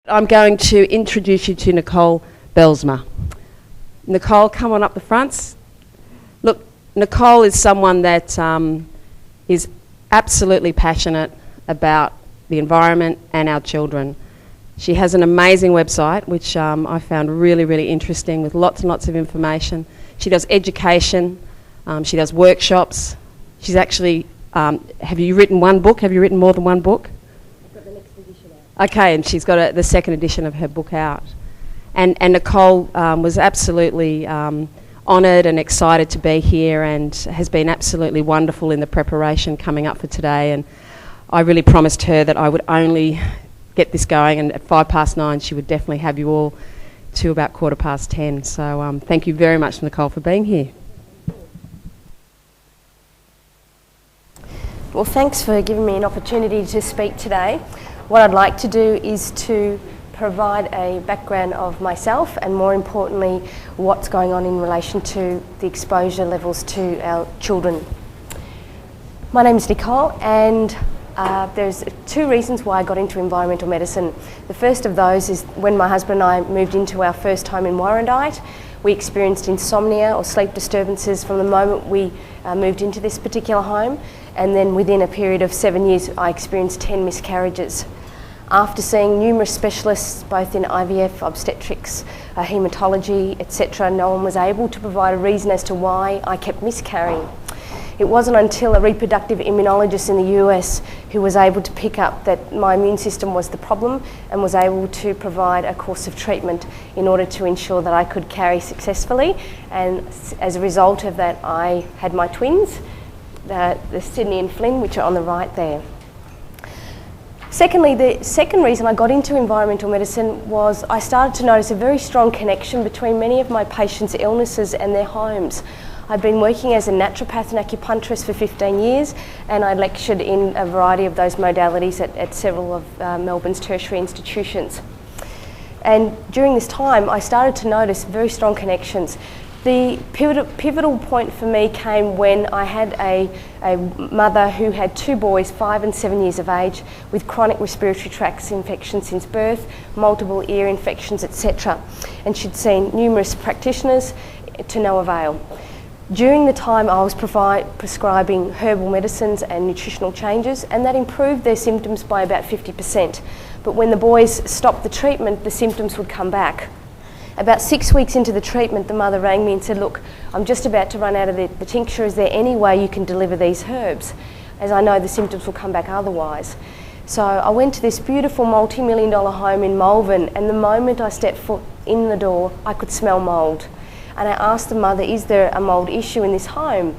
I'm going to introduce you to Nicole Belsma. Nicole, come on up the fronts. Look, Nicole is someone that is absolutely passionate about the environment and our children. She has an amazing website, which I found really, really interesting, with lots and lots of information. She does education, she does workshops. She's actually, have you written one book? Have you written more than one book? I've got the next edition out. Okay, and she's got the second edition of her book out. And Nicole was absolutely honoured and excited to be here, and has been absolutely wonderful in the preparation coming up for today. And I really promised her that I would only get this going, and at 9:05 she would definitely have you all to about 10:15. So thank you very much, Nicole, for being here. Well, thanks for giving me an opportunity to speak today. What I'd like to do is to provide a background of myself, and more importantly, what's going on in relation to the exposure levels to our children. My name is Nicole, and there's two reasons why I got into environmental medicine. The first of those is when my husband and I moved into our first home in Warrandyte. We experienced insomnia or sleep disturbances from the moment we moved into this particular home, and then within a period of 7 years I experienced 10 miscarriages. After seeing numerous specialists both in IVF, obstetrics, haematology, etc., no one was able to provide a reason as to why I kept miscarrying. It wasn't until a reproductive immunologist in the US who was able to pick up that my immune system was the problem, and was able to provide a course of treatment in order to ensure that I could carry successfully. And as a result of that, I had my twins, the Sydney and Flynn, which are on the right there. Secondly, the second reason I got into environmental medicine was I started to notice a very strong connection between many of my patients' illnesses and their homes. I'd been working as a naturopath and acupuncturist for 15 years, and I lectured in a variety of those modalities at several of Melbourne's tertiary institutions. And during this time, I started to notice very strong connections. The pivotal point for me came when I had a mother who had two boys, 5 and 7 years of age, with chronic respiratory tract infections since birth, multiple ear infections, etc. And she'd seen numerous practitioners to no avail. During the time I was prescribing herbal medicines and nutritional changes, and that improved their symptoms by about 50%. But when the boys stopped the treatment, the symptoms would come back. About 6 weeks into the treatment, the mother rang me and said, "Look, I'm just about to run out of the tincture. Is there any way you can deliver these herbs? As I know the symptoms will come back otherwise." So I went to this beautiful multi-million-dollar home in Malvern, and the moment I stepped foot in the door, I could smell mould. And I asked the mother, "Is there a mould issue in this home?"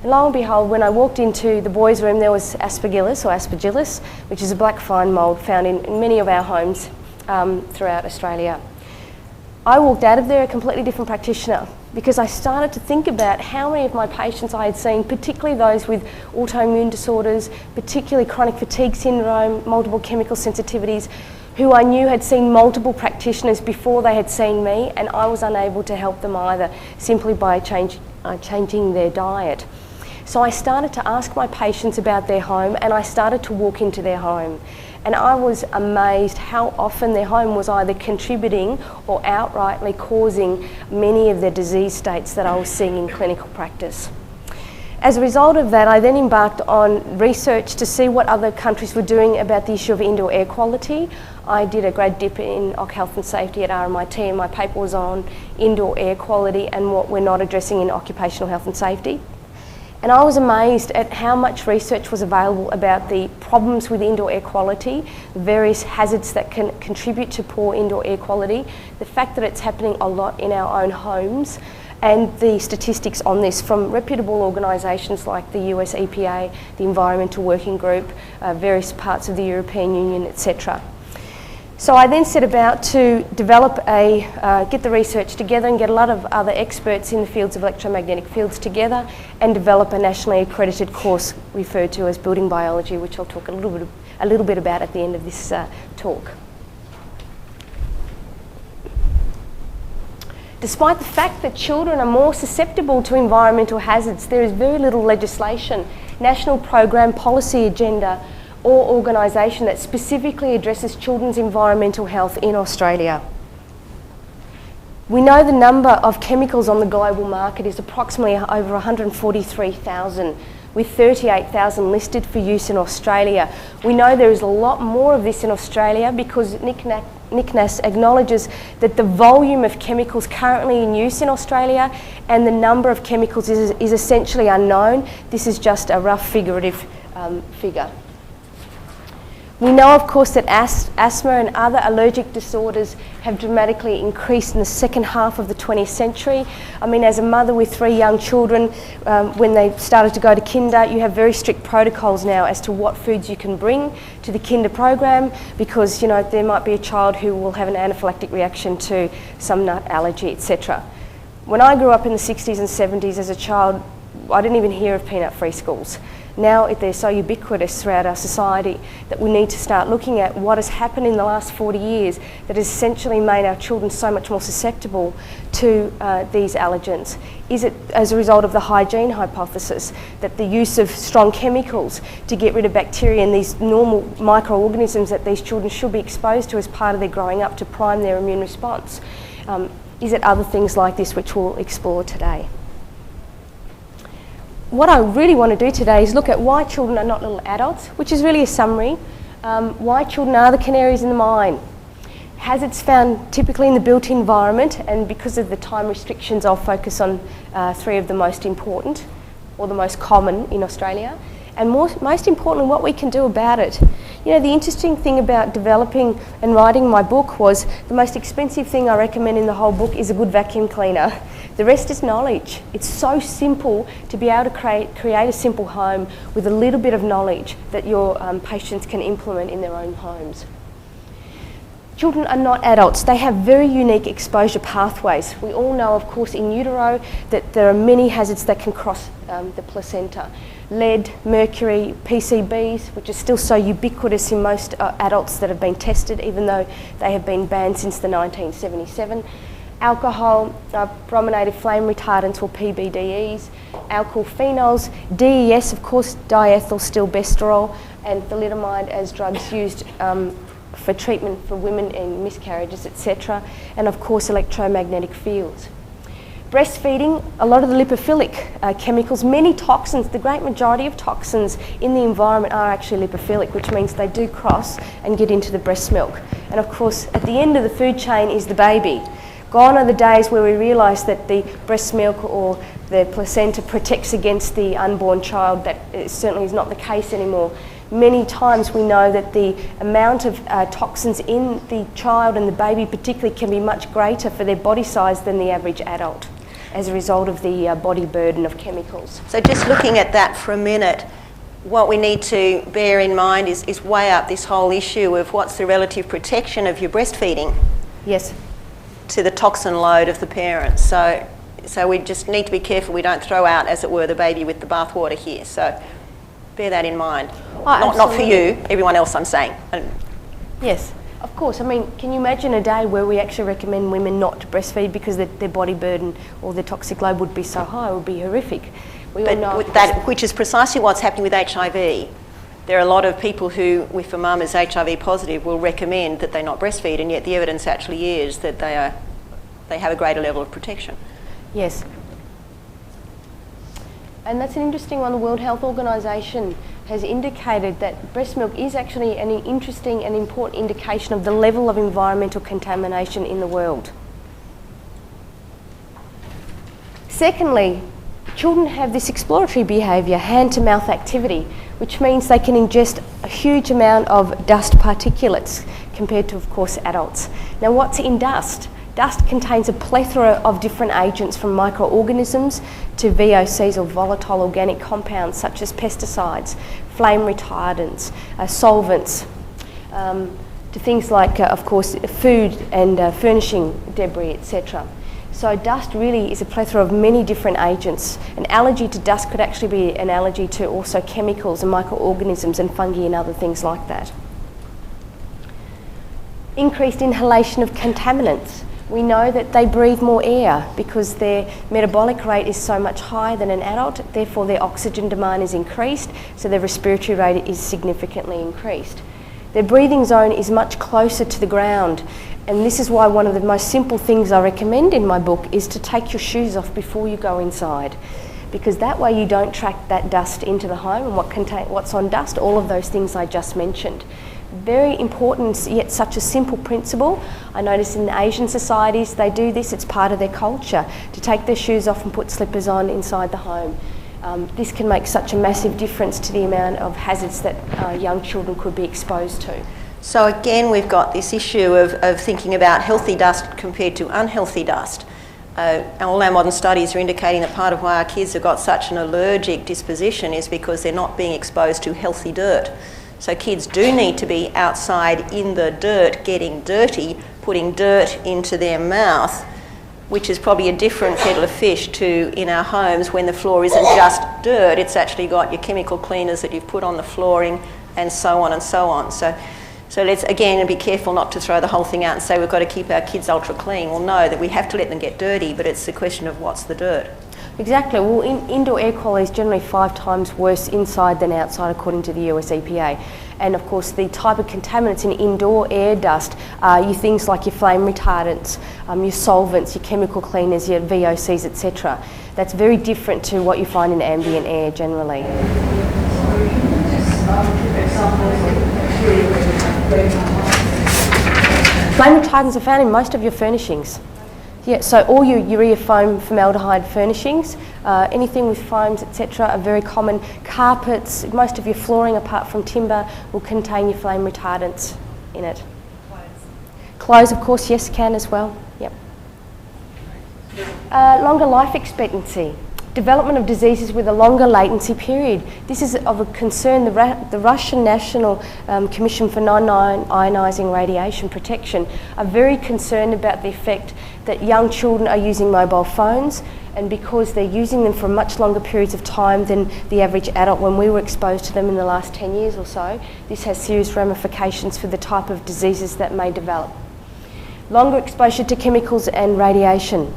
And lo and behold, when I walked into the boys' room, there was aspergillus, which is a black fine mould found in many of our homes throughout Australia. I walked out of there a completely different practitioner, because I started to think about how many of my patients I had seen, particularly those with autoimmune disorders, particularly chronic fatigue syndrome, multiple chemical sensitivities, who I knew had seen multiple practitioners before they had seen me, and I was unable to help them either, simply by changing their diet. So I started to ask my patients about their home, and I started to walk into their home. And I was amazed how often their home was either contributing or outrightly causing many of the disease states that I was seeing in clinical practice. As a result of that, I then embarked on research to see what other countries were doing about the issue of indoor air quality. I did a grad dip in Occ Health and Safety at RMIT, and my paper was on indoor air quality and what we're not addressing in occupational health and safety. And I was amazed at how much research was available about the problems with indoor air quality, the various hazards that can contribute to poor indoor air quality, the fact that it's happening a lot in our own homes, and the statistics on this from reputable organisations like the US EPA, the Environmental Working Group, various parts of the European Union, etc. So I then set about to develop get the research together and get a lot of other experts in the fields of electromagnetic fields together, and develop a nationally accredited course referred to as building biology, which I'll talk a little bit about at the end of this talk. Despite the fact that children are more susceptible to environmental hazards, there is very little legislation, national program, policy agenda, or organisation that specifically addresses children's environmental health in Australia. We know the number of chemicals on the global market is approximately over 143,000, with 38,000 listed for use in Australia. We know there is a lot more of this in Australia because NICNAS acknowledges that the volume of chemicals currently in use in Australia and the number of chemicals is essentially unknown. This is just a rough figurative figure. We know, of course, that asthma and other allergic disorders have dramatically increased in the second half of the 20th century. I mean, as a mother with 3 young children, when they started to go to kinder, you have very strict protocols now as to what foods you can bring to the kinder program because, you know, there might be a child who will have an anaphylactic reaction to some nut allergy, etc. When I grew up in the 60s and 70s as a child, I didn't even hear of peanut-free schools. Now they're so ubiquitous throughout our society that we need to start looking at what has happened in the last 40 years that has essentially made our children so much more susceptible to these allergens. Is it as a result of the hygiene hypothesis, that the use of strong chemicals to get rid of bacteria and these normal microorganisms that these children should be exposed to as part of their growing up to prime their immune response? Is it other things like this which we'll explore today? What I really want to do today is look at why children are not little adults, which is really a summary. Why children are the canaries in the mine. Hazards found typically in the built environment, and because of the time restrictions, I'll focus on 3 of the most important or the most common in Australia. And most importantly, what we can do about it. You know, the interesting thing about developing and writing my book was the most expensive thing I recommend in the whole book is a good vacuum cleaner. The rest is knowledge. It's so simple to be able to create a simple home with a little bit of knowledge that your patients can implement in their own homes. Children are not adults. They have very unique exposure pathways. We all know, of course, in utero that there are many hazards that can cross the placenta. Lead, mercury, PCBs, which are still so ubiquitous in most adults that have been tested, even though they have been banned since the 1977. Alcohol, brominated flame retardants or PBDEs, alkyl phenols, DES, of course, diethylstilbestrol, and thalidomide as drugs used for treatment for women in miscarriages, etc., and of course electromagnetic fields. Breastfeeding, a lot of the lipophilic chemicals, many toxins, the great majority of toxins in the environment are actually lipophilic, which means they do cross and get into the breast milk. And of course, at the end of the food chain is the baby. Gone are the days where we realise that the breast milk or the placenta protects against the unborn child. That certainly is not the case anymore. Many times we know that the amount of toxins in the child and the baby particularly can be much greater for their body size than the average adult as a result of the body burden of chemicals. So just looking at that for a minute, what we need to bear in mind is weigh up this whole issue of what's the relative protection of your breastfeeding. Yes. To the toxin load of the parents. So we just need to be careful we don't throw out, as it were, the baby with the bathwater here. So bear that in mind. Not for you, everyone else I'm saying. Yes, of course. I mean, can you imagine a day where we actually recommend women not to breastfeed because their body burden or their toxic load would be so high? It would be horrific. Which is precisely what's happening with HIV. There are a lot of people who, if a mum is HIV positive, will recommend that they not breastfeed, and yet the evidence actually is that they have a greater level of protection. Yes. And that's an interesting one. The World Health Organization has indicated that breast milk is actually an interesting and important indication of the level of environmental contamination in the world. Secondly, children have this exploratory behaviour, hand-to-mouth activity, which means they can ingest a huge amount of dust particulates compared to, of course, adults. Now, what's in dust? Dust contains a plethora of different agents, from microorganisms to VOCs or volatile organic compounds such as pesticides, flame retardants, solvents, to things like, of course, food and furnishing debris, etc. So dust really is a plethora of many different agents. An allergy to dust could actually be an allergy to also chemicals and microorganisms and fungi and other things like that. Increased inhalation of contaminants. We know that they breathe more air because their metabolic rate is so much higher than an adult, therefore their oxygen demand is increased, so their respiratory rate is significantly increased. Their breathing zone is much closer to the ground, and this is why one of the most simple things I recommend in my book is to take your shoes off before you go inside, because that way you don't track that dust into the home and what's on dust, all of those things I just mentioned. Very important, yet such a simple principle. I notice in Asian societies they do this, it's part of their culture, to take their shoes off and put slippers on inside the home. This can make such a massive difference to the amount of hazards that young children could be exposed to. So again, we've got this issue of thinking about healthy dust compared to unhealthy dust. All our modern studies are indicating that part of why our kids have got such an allergic disposition is because they're not being exposed to healthy dirt. So kids do need to be outside in the dirt, getting dirty, putting dirt into their mouth, which is probably a different kettle of fish to in our homes when the floor isn't just dirt, it's actually got your chemical cleaners that you've put on the flooring and so on and so on. So let's again be careful not to throw the whole thing out and say we've got to keep our kids ultra clean. Well, no, that we have to let them get dirty, but it's the question of what's the dirt. Exactly. Well, indoor air quality is generally 5 times worse inside than outside, according to the US EPA. And of course, the type of contaminants in indoor air dust are your things like your flame retardants, your solvents, your chemical cleaners, your VOCs, etc. That's very different to what you find in ambient air generally. Flame retardants are found in most of your furnishings. Yeah, so all your urea foam formaldehyde furnishings, anything with foams, etc., are very common. Carpets, most of your flooring apart from timber will contain your flame retardants in it. Clothes, of course, yes, can as well. Yep. Longer life expectancy. Development of diseases with a longer latency period. This is of a concern. The Russian National Commission for Non-Ionizing Radiation Protection are very concerned about the effect that young children are using mobile phones, and because they're using them for much longer periods of time than the average adult when we were exposed to them in the last 10 years or so, this has serious ramifications for the type of diseases that may develop. Longer exposure to chemicals and radiation.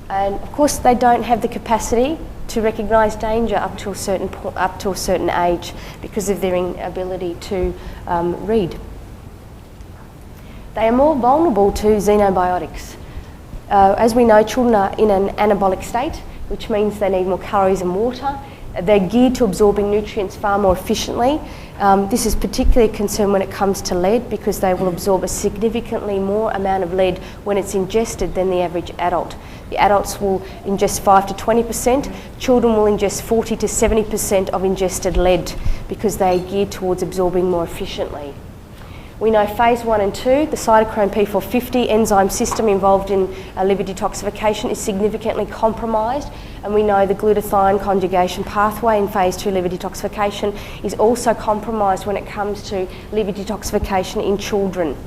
And of course they don't have the capacity to recognise danger up to a certain age because of their inability to read. They are more vulnerable to xenobiotics. As we know, children are in an anabolic state, which means they need more calories and water. They're geared to absorbing nutrients far more efficiently. This is particularly a concern when it comes to lead, because they will absorb a significantly more amount of lead when it's ingested than the average adult. The adults will ingest 5 to 20%. Children will ingest 40 to 70% of ingested lead because they are geared towards absorbing more efficiently. We know phase 1 and 2, the cytochrome P450 enzyme system involved in liver detoxification is significantly compromised, and we know the glutathione conjugation pathway in phase 2 liver detoxification is also compromised when it comes to liver detoxification in children.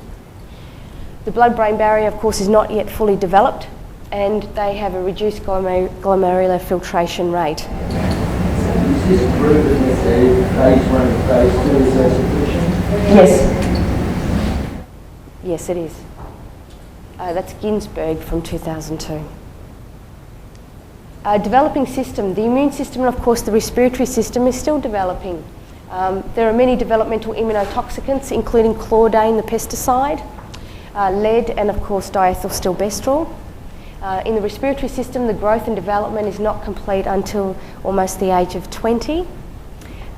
The blood-brain barrier, of course, is not yet fully developed, and they have a reduced glomerular filtration rate. So is this proven that the phase 1 and phase 2 is sufficient? Yes. Yes, it is. That's Ginsberg from 2002. Developing system. The immune system and, of course, the respiratory system is still developing. There are many developmental immunotoxicants, including chlordane, the pesticide, lead, and, of course, diethylstilbestrol. In the respiratory system, the growth and development is not complete until almost the age of 20.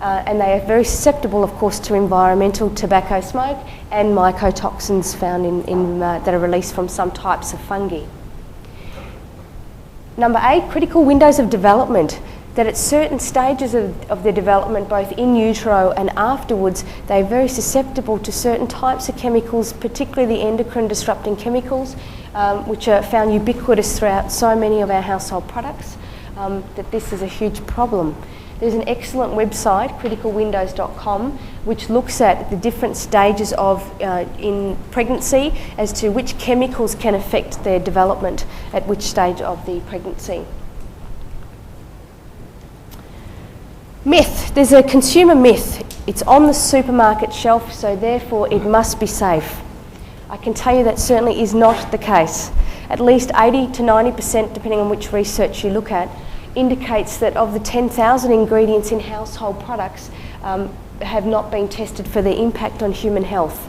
And they are very susceptible, of course, to environmental tobacco smoke and mycotoxins found that are released from some types of fungi. Number 8, critical windows of development. That at certain stages of their development, both in utero and afterwards, they're very susceptible to certain types of chemicals, particularly the endocrine disrupting chemicals, which are found ubiquitous throughout so many of our household products, that this is a huge problem. There's an excellent website, criticalwindows.com, which looks at the different stages of in pregnancy as to which chemicals can affect their development at which stage of the pregnancy. Myth. There's a consumer myth. It's on the supermarket shelf, so therefore it must be safe. I can tell you that certainly is not the case. At least 80 to 90%, depending on which research you look at, indicates that of the 10,000 ingredients in household products have not been tested for their impact on human health.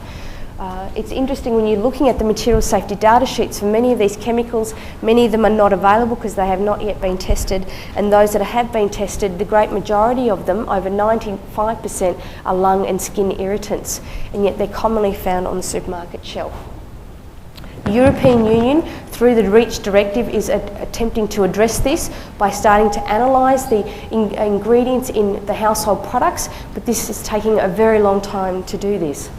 It's interesting when you're looking at the material safety data sheets for many of these chemicals, many of them are not available because they have not yet been tested, and those that have been tested, the great majority of them, over 95%, are lung and skin irritants, and yet they're commonly found on the supermarket shelf. The European Union, through the REACH directive, is attempting to address this by starting to analyse the ingredients in the household products, but this is taking a very long time to do this.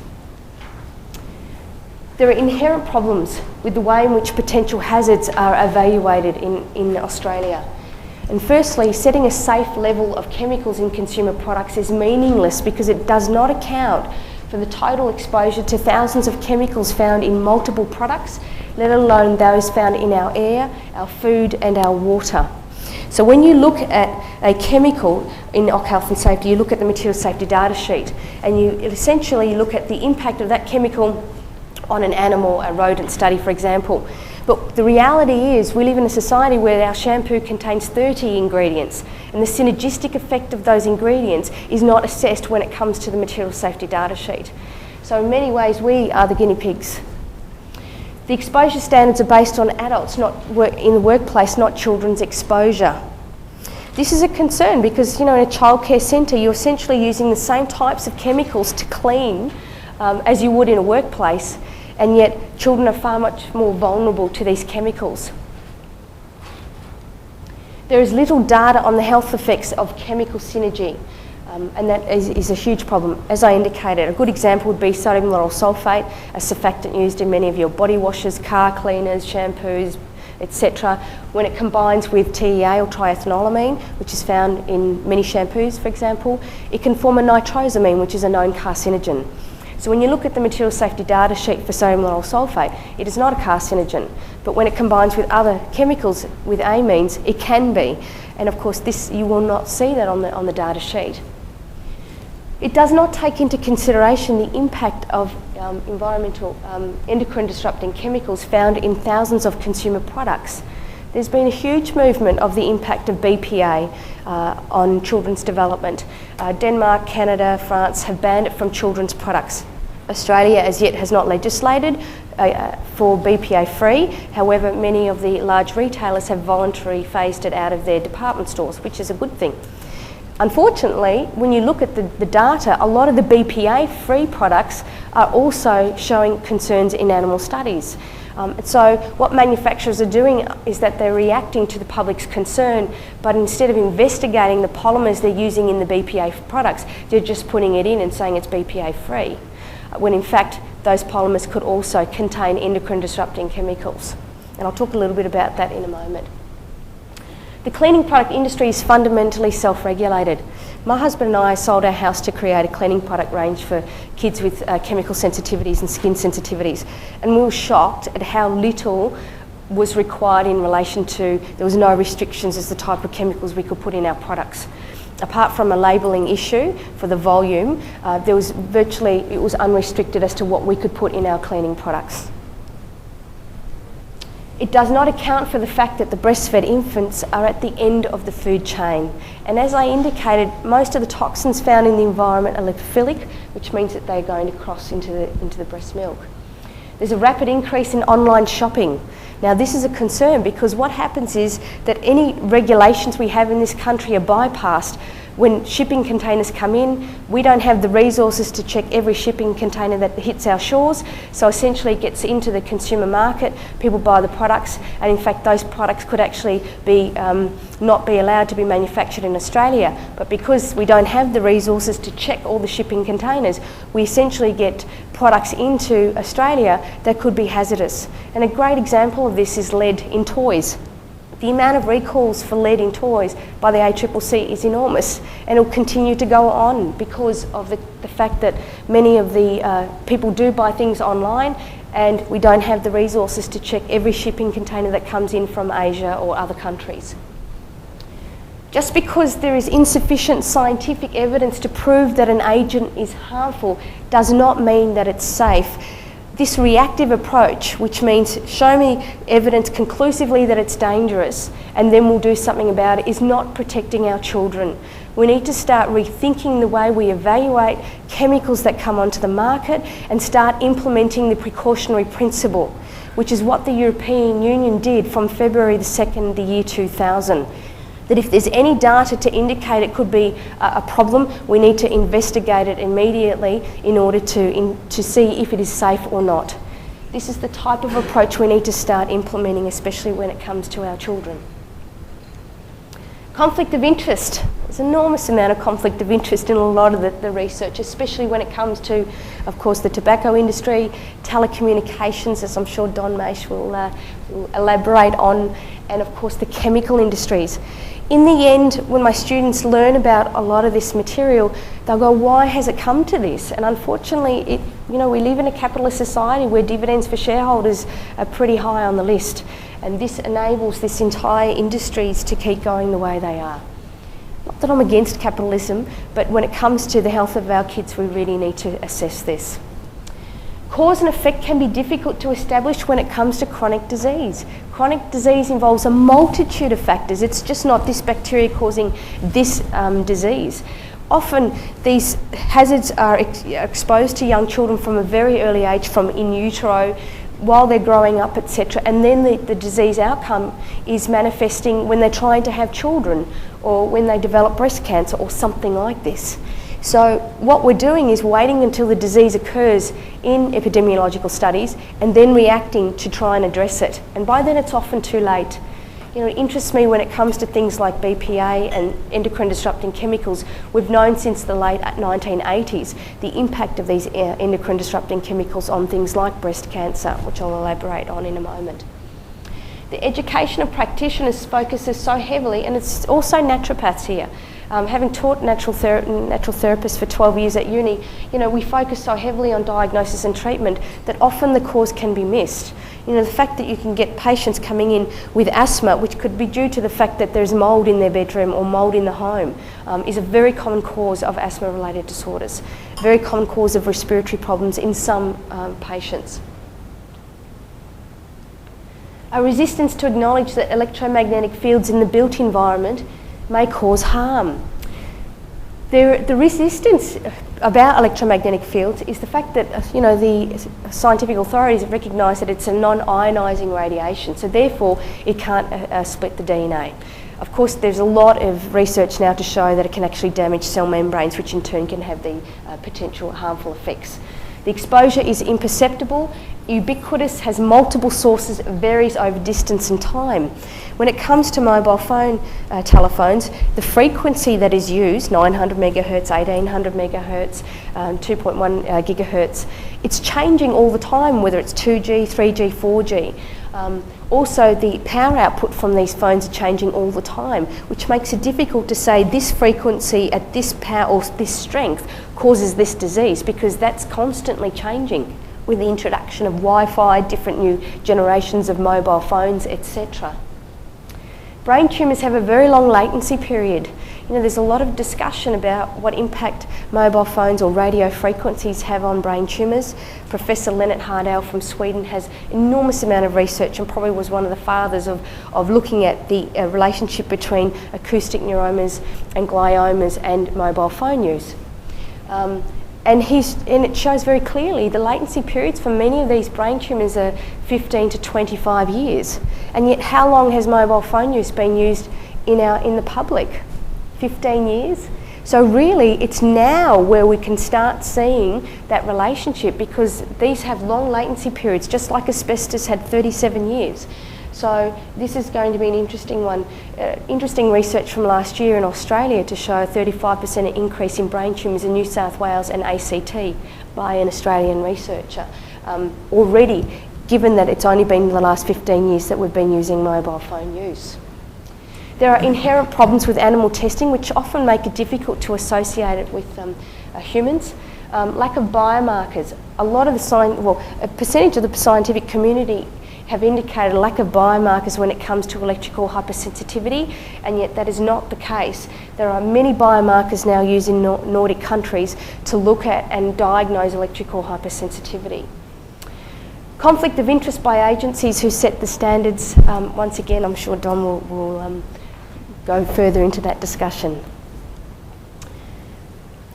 There are inherent problems with the way in which potential hazards are evaluated in Australia. And firstly, setting a safe level of chemicals in consumer products is meaningless because it does not account for the total exposure to thousands of chemicals found in multiple products, let alone those found in our air, our food and our water. So when you look at a chemical in OC Health and Safety, you look at the material safety data sheet and you essentially look at the impact of that chemical on an animal, a rodent study for example. But the reality is we live in a society where our shampoo contains 30 ingredients and the synergistic effect of those ingredients is not assessed when it comes to the material safety data sheet. So in many ways we are the guinea pigs. The exposure standards are based on adults in the workplace, not children's exposure. This is a concern because, in a childcare centre you're essentially using the same types of chemicals to clean as you would in a workplace, and yet children are far much more vulnerable to these chemicals. There is little data on the health effects of chemical synergy, and that is a huge problem. As I indicated, a good example would be sodium lauryl sulfate, a surfactant used in many of your body washes, car cleaners, shampoos, etc. When it combines with TEA or triethanolamine, which is found in many shampoos, for example, it can form a nitrosamine, which is a known carcinogen. So when you look at the material safety data sheet for sodium lauryl sulfate, it is not a carcinogen, but when it combines with other chemicals with amines, it can be. And of course, you will not see that on the data sheet. It does not take into consideration the impact of environmental endocrine disrupting chemicals found in thousands of consumer products. There's been a huge movement of the impact of BPA on children's development. Denmark, Canada, France have banned it from children's products. Australia as yet has not legislated for BPA free. However, many of the large retailers have voluntarily phased it out of their department stores, which is a good thing. Unfortunately, when you look at the data, a lot of the BPA-free products are also showing concerns in animal studies. So what manufacturers are doing is that they're reacting to the public's concern, but instead of investigating the polymers they're using in the BPA products, they're just putting it in and saying it's BPA-free, when in fact those polymers could also contain endocrine disrupting chemicals. And I'll talk a little bit about that in a moment. The cleaning product industry is fundamentally self-regulated. My husband and I sold our house to create a cleaning product range for kids with chemical sensitivities and skin sensitivities, and we were shocked at how little was required in relation to, there was no restrictions as the type of chemicals we could put in our products. Apart from a labelling issue for the volume, it was unrestricted as to what we could put in our cleaning products. It does not account for the fact that the breastfed infants are at the end of the food chain. And as I indicated, most of the toxins found in the environment are lipophilic, which means that they're going to cross into the breast milk. There's a rapid increase in online shopping. Now this is a concern because what happens is that any regulations we have in this country are bypassed. When shipping containers come in, we don't have the resources to check every shipping container that hits our shores, so essentially it gets into the consumer market, people buy the products, and in fact those products could actually be not be allowed to be manufactured in Australia, but because we don't have the resources to check all the shipping containers, we essentially get products into Australia that could be hazardous. And a great example of this is lead in toys. The amount of recalls for lead in toys by the ACCC is enormous, and it will continue to go on because of the fact that many of the people do buy things online, and we don't have the resources to check every shipping container that comes in from Asia or other countries. Just because there is insufficient scientific evidence to prove that an agent is harmful does not mean that it's safe. This reactive approach, which means show me evidence conclusively that it's dangerous and then we'll do something about it, is not protecting our children. We need to start rethinking the way we evaluate chemicals that come onto the market and start implementing the precautionary principle, which is what the European Union did from February the 2nd, the year 2000. That if there's any data to indicate it could be a problem, we need to investigate it immediately in order to see if it is safe or not. This is the type of approach we need to start implementing, especially when it comes to our children. Conflict of interest. There's an enormous amount of conflict of interest in a lot of the research, especially when it comes to, of course, the tobacco industry, telecommunications, as I'm sure Don Maish will elaborate on, and of course the chemical industries. In the end, when my students learn about a lot of this material, they'll go, why has it come to this? And unfortunately, we live in a capitalist society where dividends for shareholders are pretty high on the list. And this enables this entire industries to keep going the way they are. Not that I'm against capitalism, but when it comes to the health of our kids, we really need to assess this. Cause and effect can be difficult to establish when it comes to chronic disease. Chronic disease involves a multitude of factors. It's just not this bacteria causing this disease. Often these hazards are exposed to young children from a very early age, from in utero, while they're growing up, etc. And then the disease outcome is manifesting when they're trying to have children or when they develop breast cancer or something like this. So what we're doing is waiting until the disease occurs in epidemiological studies and then reacting to try and address it. And by then it's often too late. It interests me when it comes to things like BPA and endocrine disrupting chemicals. We've known since the late 1980s the impact of these endocrine disrupting chemicals on things like breast cancer, which I'll elaborate on in a moment. The education of practitioners focuses so heavily, and it's also naturopaths here. Having taught natural therapists for 12 years at uni, we focus so heavily on diagnosis and treatment that often the cause can be missed. The fact that you can get patients coming in with asthma, which could be due to the fact that there's mould in their bedroom or mould in the home, is a very common cause of asthma-related disorders, very common cause of respiratory problems in some patients. A resistance to acknowledge that electromagnetic fields in the built environment may cause harm. The resistance about electromagnetic fields is the fact that the scientific authorities have recognised that it's a non-ionising radiation, so therefore it can't split the DNA. Of course, there's a lot of research now to show that it can actually damage cell membranes, which in turn can have the potential harmful effects. The exposure is imperceptible, ubiquitous, has multiple sources, varies over distance and time. When it comes to mobile phone telephones, the frequency that is used, 900 megahertz, 1800 megahertz, 2.1 gigahertz, it's changing all the time, whether it's 2G, 3G, 4G. Also, the power output from these phones are changing all the time, which makes it difficult to say this frequency at this power or this strength causes this disease, because that's constantly changing with the introduction of Wi-Fi, different new generations of mobile phones, etc. Brain tumours have a very long latency period. There's a lot of discussion about what impact mobile phones or radio frequencies have on brain tumours. Professor Lennart Hardell from Sweden has an enormous amount of research and probably was one of the fathers of looking at the relationship between acoustic neuromas and gliomas and mobile phone use. And it shows very clearly the latency periods for many of these brain tumours are 15 to 25 years. And yet how long has mobile phone use been used in the public? 15 years? So really it's now where we can start seeing that relationship, because these have long latency periods, just like asbestos had 37 years. So this is going to be an interesting one. Interesting research from last year in Australia to show a 35% increase in brain tumours in New South Wales and ACT by an Australian researcher. Already, given that it's only been the last 15 years that we've been using mobile phone use. There are inherent problems with animal testing which often make it difficult to associate it with humans. Lack of biomarkers. A percentage of the scientific community have indicated a lack of biomarkers when it comes to electrical hypersensitivity, and yet that is not the case. There are many biomarkers now used in Nordic countries to look at and diagnose electrical hypersensitivity. Conflict of interest by agencies who set the standards. Once again, I'm sure Don will go further into that discussion.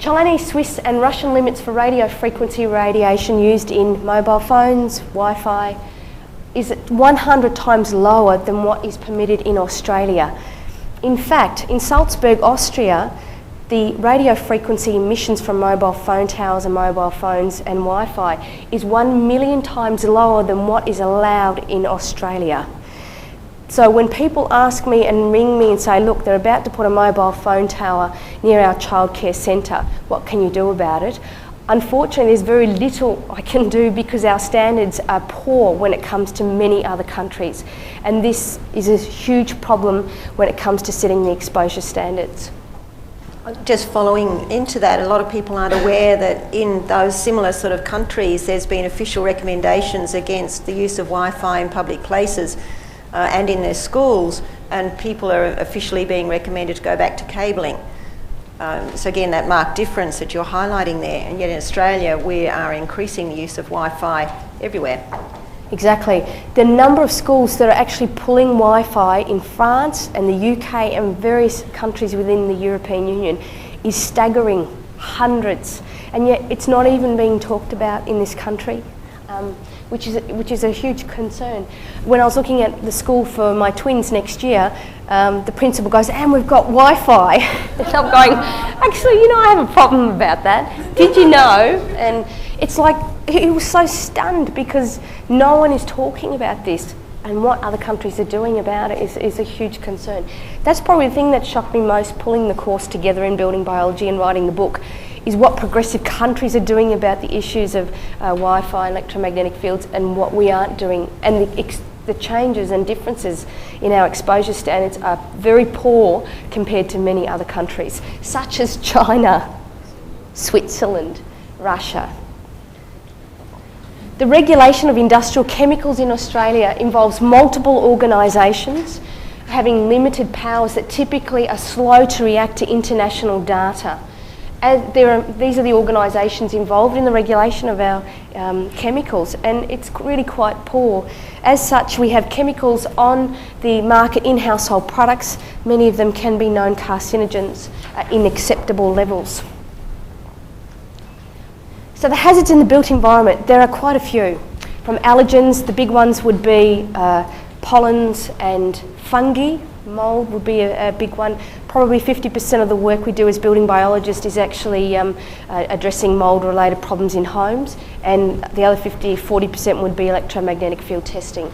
Chinese, Swiss and Russian limits for radio frequency radiation used in mobile phones, Wi-Fi, is 100 times lower than what is permitted in Australia. In fact, in Salzburg, Austria, the radio frequency emissions from mobile phone towers and mobile phones and Wi-Fi is 1 million times lower than what is allowed in Australia. So when people ask me and ring me and say, look, they're about to put a mobile phone tower near our childcare centre, what can you do about it? Unfortunately, there's very little I can do because our standards are poor when it comes to many other countries. And this is a huge problem when it comes to setting the exposure standards. Just following into that, a lot of people aren't aware that in those similar sort of countries, there's been official recommendations against the use of Wi-Fi in public places and in their schools, and people are officially being recommended to go back to cabling. So again, that marked difference that you're highlighting there, and yet in Australia we are increasing the use of Wi-Fi everywhere. Exactly. The number of schools that are actually pulling Wi-Fi in France and the UK and various countries within the European Union is staggering, hundreds, and yet it's not even being talked about in this country, which is a huge concern. When I was looking at the school for my twins next year, the principal goes, and we've got Wi-Fi. And I'm going, actually, I have a problem about that. Did you know? And it's like, he was so stunned because no one is talking about this, and what other countries are doing about it is a huge concern. That's probably the thing that shocked me most, pulling the course together in building biology and writing the book, is what progressive countries are doing about the issues of Wi-Fi, electromagnetic fields, and what we aren't doing. And the changes and differences in our exposure standards are very poor compared to many other countries, such as China, Switzerland, Russia. The regulation of industrial chemicals in Australia involves multiple organisations having limited powers that typically are slow to react to international data. These are the organisations involved in the regulation of our chemicals, and it's really quite poor. As such, we have chemicals on the market in household products. Many of them can be known carcinogens in acceptable levels. So the hazards in the built environment, there are quite a few. From allergens, the big ones would be pollens and fungi. Mould would be a big one. Probably 50% of the work we do as building biologists is actually addressing mould-related problems in homes, and the other 40% would be electromagnetic field testing.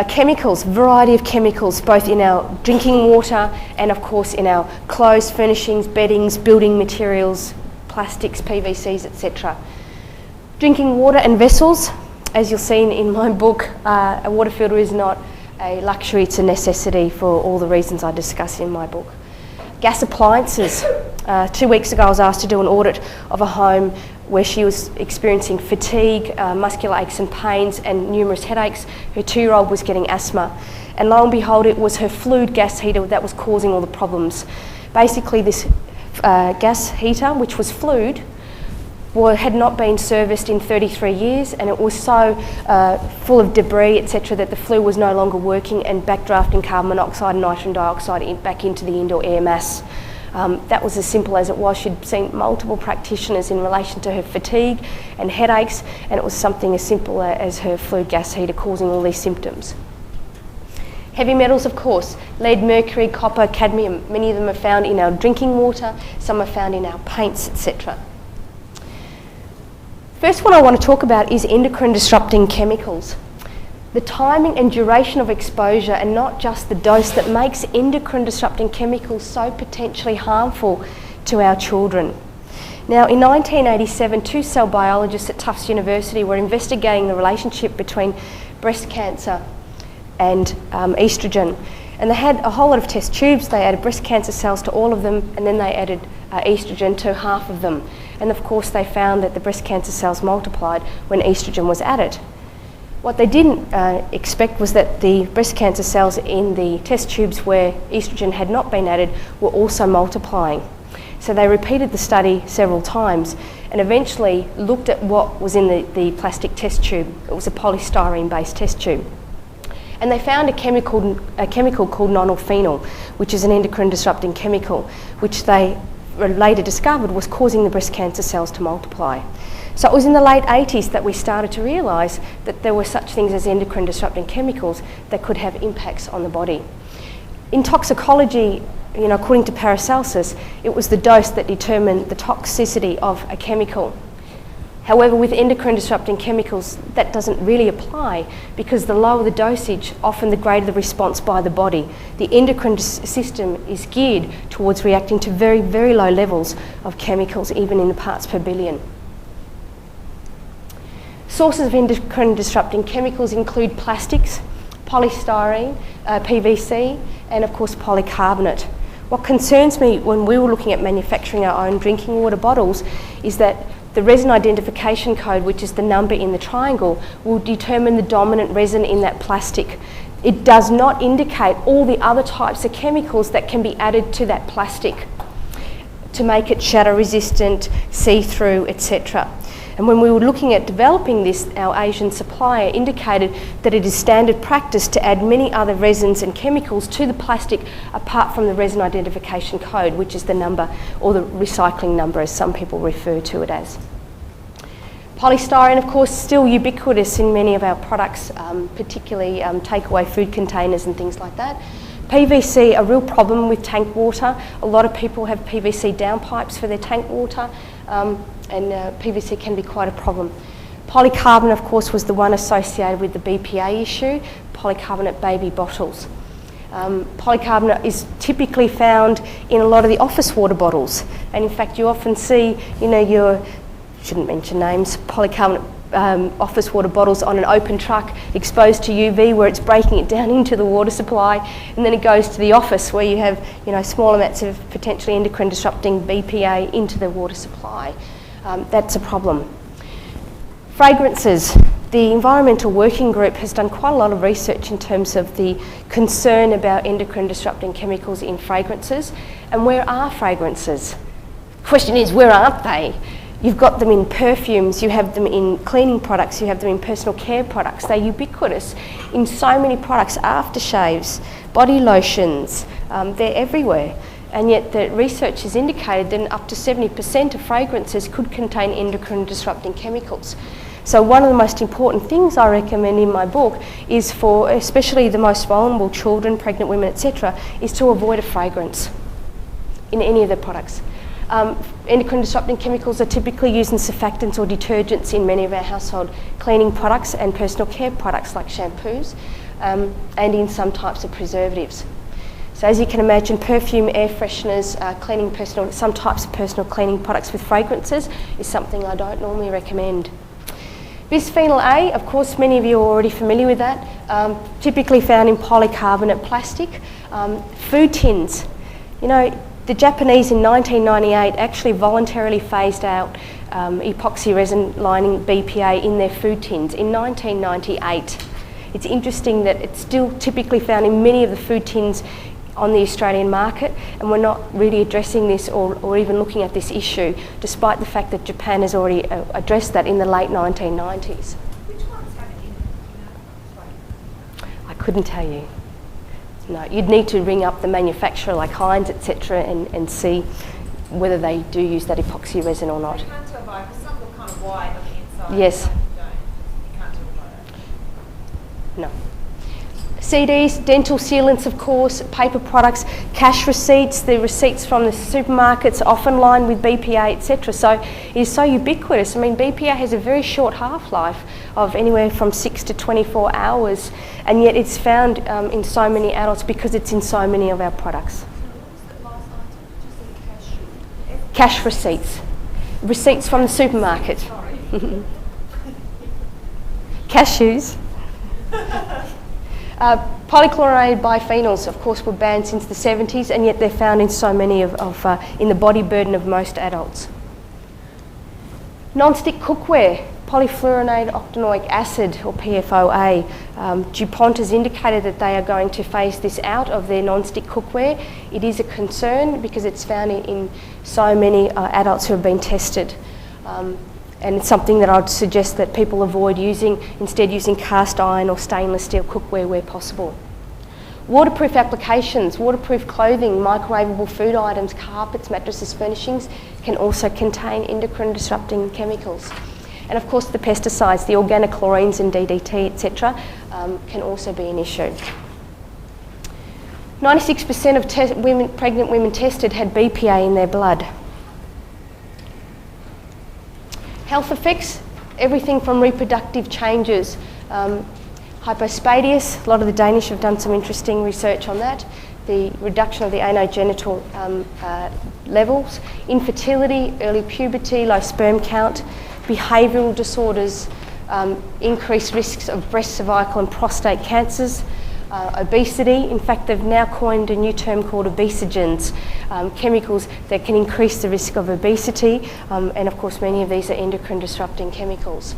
Chemicals, variety of chemicals, both in our drinking water and of course in our clothes, furnishings, beddings, building materials, plastics, PVCs, etc. Drinking water and vessels, as you'll see in my book, a water filter is not a luxury, it's a necessity for all the reasons I discuss in my book. Gas appliances. 2 weeks ago I was asked to do an audit of a home where she was experiencing fatigue, muscular aches and pains and numerous headaches. Her 2-year-old was getting asthma, and lo and behold, it was her fluid gas heater that was causing all the problems. Basically, this gas heater, which was fluid, had not been serviced in 33 years, and it was so full of debris, etc., that the flue was no longer working and backdrafting carbon monoxide and nitrogen dioxide back into the indoor air mass. That was as simple as it was. She'd seen multiple practitioners in relation to her fatigue and headaches, and it was something as simple as her fluid gas heater causing all these symptoms. Heavy metals, of course, lead, mercury, copper, cadmium. Many of them are found in our drinking water, some are found in our paints, etc. First one I want to talk about is endocrine disrupting chemicals. The timing and duration of exposure, and not just the dose, that makes endocrine disrupting chemicals so potentially harmful to our children. Now, in 1987, 2 cell biologists at Tufts University were investigating the relationship between breast cancer and oestrogen. And they had a whole lot of test tubes. They added breast cancer cells to all of them, and then they added oestrogen to half of them. And of course they found that the breast cancer cells multiplied when oestrogen was added. What they didn't expect was that the breast cancer cells in the test tubes where oestrogen had not been added were also multiplying. So they repeated the study several times and eventually looked at what was in the plastic test tube. It was a polystyrene-based test tube. And they found a chemical called nonylphenol, which is an endocrine disrupting chemical, which they later discovered was causing the breast cancer cells to multiply. So it was in the late 80s that we started to realise that there were such things as endocrine disrupting chemicals that could have impacts on the body. In toxicology, according to Paracelsus, it was the dose that determined the toxicity of a chemical. However, with endocrine disrupting chemicals, that doesn't really apply because the lower the dosage, often the greater the response by the body. The endocrine system is geared towards reacting to very, very low levels of chemicals, even in the parts per billion. Sources of endocrine disrupting chemicals include plastics, polystyrene, PVC, and of course polycarbonate. What concerns me when we were looking at manufacturing our own drinking water bottles is that the resin identification code, which is the number in the triangle, will determine the dominant resin in that plastic. It does not indicate all the other types of chemicals that can be added to that plastic to make it shatter resistant, see-through, etc. And when we were looking at developing this, our Asian supplier indicated that it is standard practice to add many other resins and chemicals to the plastic apart from the resin identification code, which is the number, or the recycling number as some people refer to it as. Polystyrene, of course, still ubiquitous in many of our products, particularly takeaway food containers and things like that. PVC, a real problem with tank water. A lot of people have PVC downpipes for their tank water. And PVC can be quite a problem. Polycarbonate, of course, was the one associated with the BPA issue, polycarbonate baby bottles. Polycarbonate is typically found in a lot of the office water bottles. And in fact, you often see, shouldn't mention names, polycarbonate office water bottles on an open truck exposed to UV where it's breaking it down into the water supply, and then it goes to the office where you have small amounts of potentially endocrine disrupting BPA into the water supply. That's a problem. Fragrances. The Environmental Working Group has done quite a lot of research in terms of the concern about endocrine disrupting chemicals in fragrances. And where are fragrances? The question is, where aren't they? You've got them in perfumes, you have them in cleaning products, you have them in personal care products. They're ubiquitous in so many products, aftershaves, body lotions, they're everywhere. And yet the research has indicated that up to 70% of fragrances could contain endocrine disrupting chemicals. So one of the most important things I recommend in my book is for especially the most vulnerable children, pregnant women, etc., is to avoid a fragrance in any of their products. Endocrine disrupting chemicals are typically used in surfactants or detergents in many of our household cleaning products and personal care products like shampoos, and in some types of preservatives. So as you can imagine, perfume, air fresheners, some types of personal cleaning products with fragrances is something I don't normally recommend. Bisphenol A, of course, many of you are already familiar with that, typically found in polycarbonate plastic. Food tins. The Japanese in 1998 actually voluntarily phased out epoxy resin lining BPA in their food tins in 1998. It's interesting that it's still typically found in many of the food tins on the Australian market, and we're not really addressing this or even looking at this issue, despite the fact that Japan has already addressed that in the late 1990s. Which ones have it in? I couldn't tell you. No, you'd need to ring up the manufacturer like Heinz, etc., and see whether they do use that epoxy resin or not. You can't tell by, because some look kind of white on the inside. Yes. Some don't. You can't tell by that. No. CDs, dental sealants, of course, paper products, cash receipts, the receipts from the supermarkets often lined with BPA, etc. So it is so ubiquitous. I mean, BPA has a very short half-life of anywhere from 6 to 24 hours, and yet it's found in so many adults because it's in so many of our products. So what was the last item? Did you say Cash receipts. Receipts from the supermarket. Sorry. Cashews. Polychlorinated biphenyls, of course, were banned since the 70s, and yet they're found in so many in the body burden of most adults. Non-stick cookware, Polyfluorinated octanoic acid, or PFOA. DuPont has indicated that they are going to phase this out of their non-stick cookware. It is a concern because it's found in so many adults who have been tested. And it's something that I'd suggest that people avoid using, instead using cast iron or stainless steel cookware where possible. Waterproof applications, waterproof clothing, microwavable food items, carpets, mattresses, furnishings can also contain endocrine disrupting chemicals. And of course the pesticides, the organochlorines and DDT, etc., can also be an issue. 96% of pregnant women tested had BPA in their blood. Health effects, everything from reproductive changes, hypospadias, a lot of the Danish have done some interesting research on that, the reduction of the anogenital levels, infertility, early puberty, low sperm count, behavioural disorders, increased risks of breast, cervical and prostate cancers, obesity. In fact, they've now coined a new term called obesogens, chemicals that can increase the risk of obesity, and of course many of these are endocrine disrupting chemicals.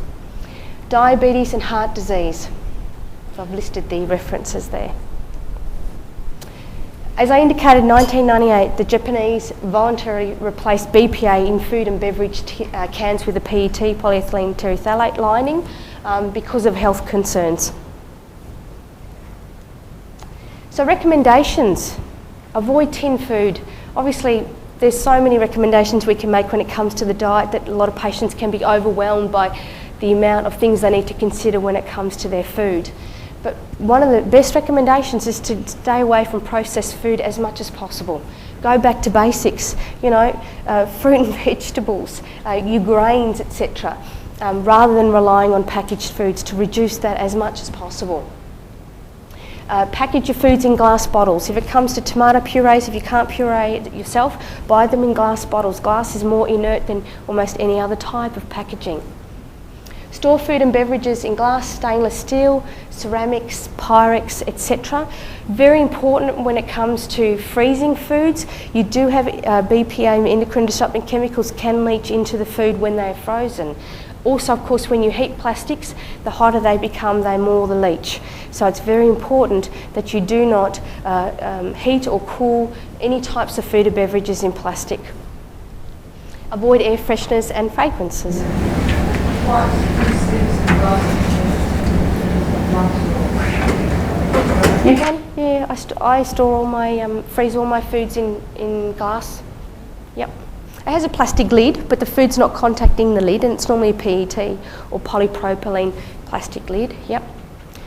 Diabetes and heart disease. So I've listed the references there. As I indicated, in 1998, the Japanese voluntarily replaced BPA in food and beverage cans with a PET, polyethylene terephthalate lining, because of health concerns. So recommendations, avoid tin food. Obviously, there's so many recommendations we can make when it comes to the diet that a lot of patients can be overwhelmed by the amount of things they need to consider when it comes to their food. But one of the best recommendations is to stay away from processed food as much as possible. Go back to basics, you know, fruit and vegetables, your grains, etc., rather than relying on packaged foods, to reduce that as much as possible. Package your foods in glass bottles. If it comes to tomato purees, if you can't puree it yourself, buy them in glass bottles. Glass is more inert than almost any other type of packaging. Store food and beverages in glass, stainless steel, ceramics, Pyrex, etc. Very important when it comes to freezing foods. You do have BPA, endocrine disrupting chemicals, can leach into the food when they are frozen. Also, of course, when you heat plastics, the hotter they become, the more the leach. So it's very important that you do not heat or cool any types of food or beverages in plastic. Avoid air fresheners and fragrances. You can, yeah. I store all my, freeze all my foods in glass. Yep. It has a plastic lid, but the food's not contacting the lid, and it's normally a PET or polypropylene plastic lid. Yep.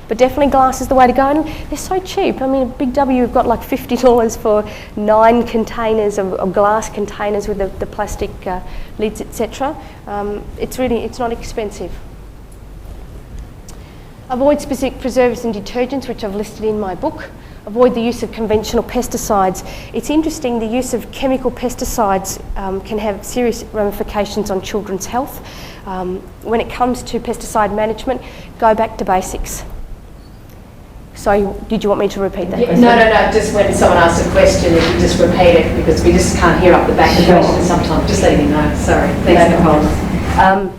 But definitely glass is the way to go, and they're so cheap. I mean, at Big W, we've got like $50 for 9 containers of glass containers with the plastic lids, etc. It's not expensive. Avoid specific preservatives and detergents, which I've listed in my book. Avoid the use of conventional pesticides. It's interesting, the use of chemical pesticides can have serious ramifications on children's health. When it comes to pesticide management, go back to basics. So, did you want me to repeat that? Yeah, no, just when someone asks a question, if you just repeat it, because we just can't hear up the back of the question sometimes. Just letting you know, sorry. Thanks, Nicole.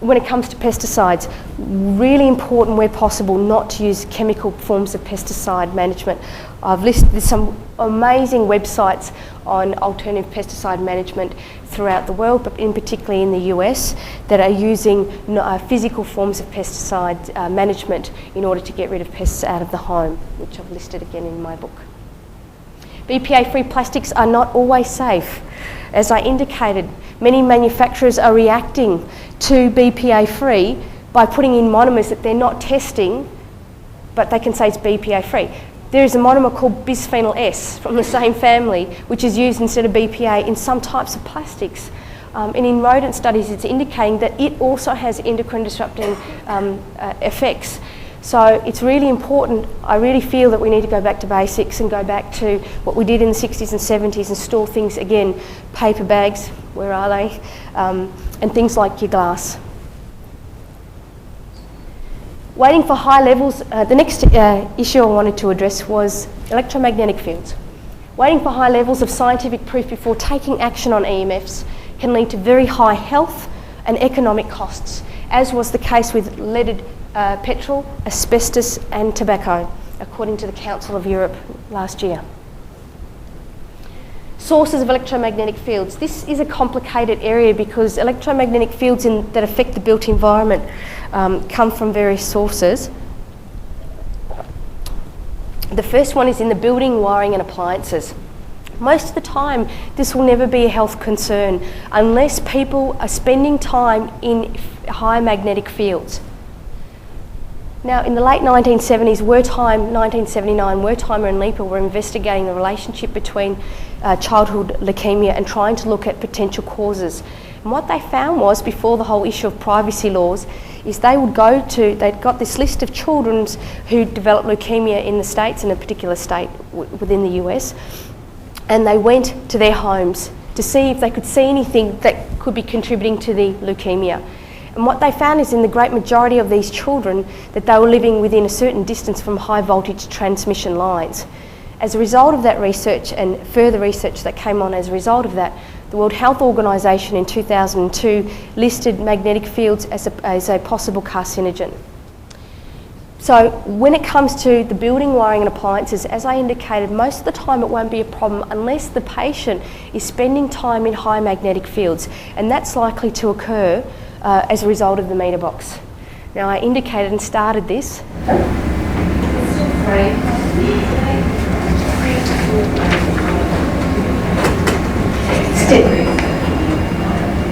When it comes to pesticides, really important where possible not to use chemical forms of pesticide management. I've listed some amazing websites on alternative pesticide management throughout the world, but in particularly in the US, that are using physical forms of pesticide management in order to get rid of pests out of the home, which I've listed again in my book. BPA-free plastics are not always safe. As I indicated, many manufacturers are reacting to BPA-free by putting in monomers that they're not testing, but they can say it's BPA-free. There is a monomer called bisphenol S from the same family, which is used instead of BPA in some types of plastics. And in rodent studies, it's indicating that it also has endocrine disrupting effects. So it's really important. I really feel that we need to go back to basics and go back to what we did in the 60s and 70s and store things again. Paper bags, where are they? And things like your glass. Waiting for high levels, the next issue I wanted to address was electromagnetic fields. Waiting for high levels of scientific proof before taking action on EMFs can lead to very high health and economic costs. as was the case with leaded petrol, asbestos and tobacco, according to the Council of Europe last year. Sources of electromagnetic fields. This is a complicated area because electromagnetic fields that affect the built environment come from various sources. The first one is in the building, wiring and appliances. Most of the time, this will never be a health concern unless people are spending time in high magnetic fields. Now, in the late 1970s, 1979, Wertheimer and Leeper were investigating the relationship between childhood leukemia and trying to look at potential causes. And what they found was, before the whole issue of privacy laws, is they'd got this list of children who developed leukemia in the States, in a particular state within the US, and they went to their homes to see if they could see anything that could be contributing to the leukemia. And what they found is in the great majority of these children that they were living within a certain distance from high voltage transmission lines. As a result of that research and further research that came on as a result of that, the World Health Organization in 2002 listed magnetic fields as a possible carcinogen. So when it comes to the building, wiring and appliances, as I indicated, most of the time it won't be a problem unless the patient is spending time in high magnetic fields, and that's likely to occur as a result of the meter box. Now, I indicated and started this.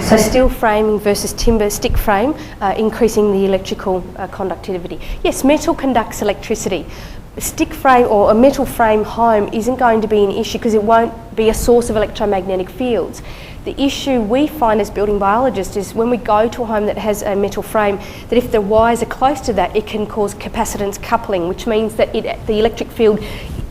So steel framing versus timber stick frame, increasing the electrical conductivity. Yes, metal conducts electricity. A stick frame or a metal frame home isn't going to be an issue because it won't be a source of electromagnetic fields. The issue we find as building biologists is when we go to a home that has a metal frame, that if the wires are close to that, it can cause capacitance coupling, which means that the electric field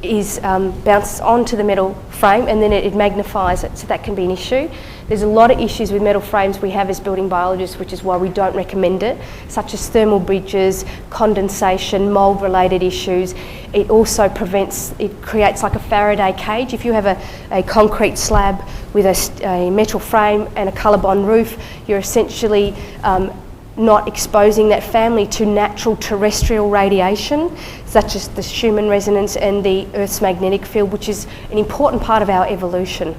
is bounces onto the metal frame and then it magnifies it, so that can be an issue. There's a lot of issues with metal frames we have as building biologists, which is why we don't recommend it, such as thermal bridges, condensation, mould related issues. It also creates like a Faraday cage. If you have a concrete slab with a metal frame and a ColourBond roof, you're essentially not exposing that family to natural terrestrial radiation, such as the Schumann resonance and the Earth's magnetic field, which is an important part of our evolution.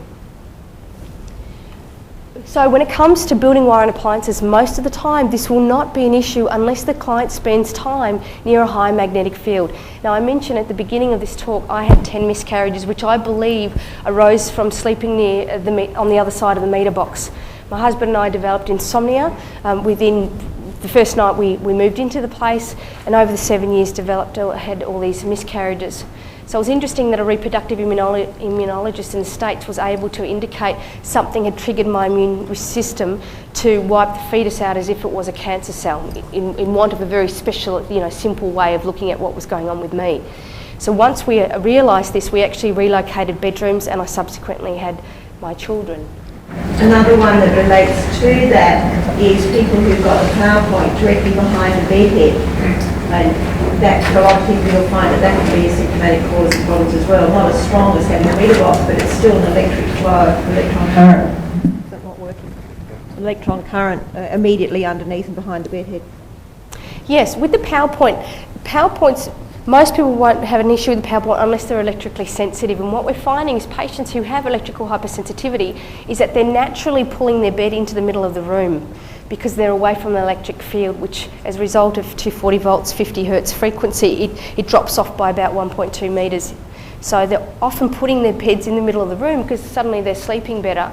So when it comes to building wire and appliances, most of the time this will not be an issue unless the client spends time near a high magnetic field. Now, I mentioned at the beginning of this talk I had 10 miscarriages, which I believe arose from sleeping near on the other side of the meter box. My husband and I developed insomnia within the first night we moved into the place, and over the 7 years had all these miscarriages. So it was interesting that a reproductive immunologist in the States was able to indicate something had triggered my immune system to wipe the fetus out as if it was a cancer cell, in want of a very special, simple way of looking at what was going on with me. So once we realised this, we actually relocated bedrooms, and I subsequently had my children. Another one that relates to that is people who've got a power point directly behind the bedhead. And that, for a lot of people, you'll find that can be a symptomatic cause of problems as well. Not as strong as having a meter box, but it's still an electric flow, electron current. Is that not working? Electron current immediately underneath and behind the bedhead. Yes, with the power points, most people won't have an issue with the power point unless they're electrically sensitive. And what we're finding is patients who have electrical hypersensitivity is that they're naturally pulling their bed into the middle of the room because they're away from the electric field, which as a result of 240 volts, 50 hertz frequency, it drops off by about 1.2 metres. So they're often putting their beds in the middle of the room because suddenly they're sleeping better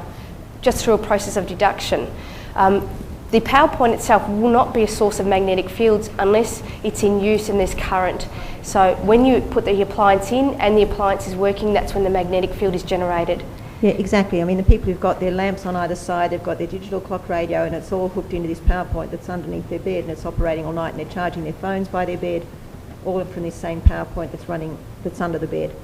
just through a process of deduction. The power point itself will not be a source of magnetic fields unless it's in use and there's current. So when you put the appliance in and the appliance is working, that's when the magnetic field is generated. Yeah, exactly. I mean, the people who've got their lamps on either side, they've got their digital clock radio, and it's all hooked into this power point that's underneath their bed, and it's operating all night, and they're charging their phones by their bed, all from this same power point that's under the bed.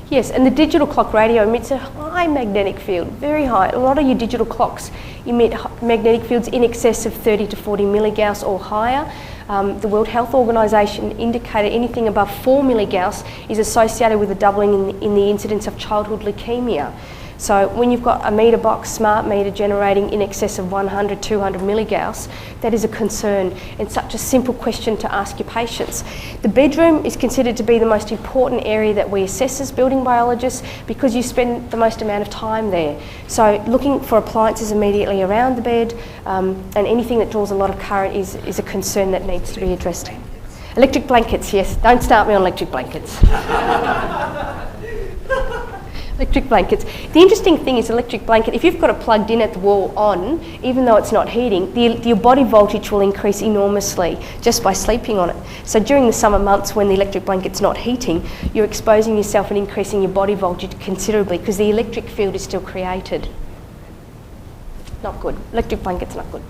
Yes, and the digital clock radio emits a high magnetic field, very high. A lot of your digital clocks emit magnetic fields in excess of 30 to 40 milligauss or higher. The World Health Organization indicated anything above 4 milligauss is associated with a doubling in the incidence of childhood leukemia. So when you've got a meter box smart meter generating in excess of 100, 200 milligauss, that is a concern and such a simple question to ask your patients. The bedroom is considered to be the most important area that we assess as building biologists because you spend the most amount of time there. So looking for appliances immediately around the bed and anything that draws a lot of current is a concern that needs to be addressed. Electric blankets, yes. Don't start me on electric blankets. Electric blankets. The interesting thing is electric blanket, if you've got it plugged in at the wall on, even though it's not heating, your body voltage will increase enormously just by sleeping on it. So during the summer months when the electric blanket's not heating, you're exposing yourself and increasing your body voltage considerably because the electric field is still created. Not good. Electric blanket's not good.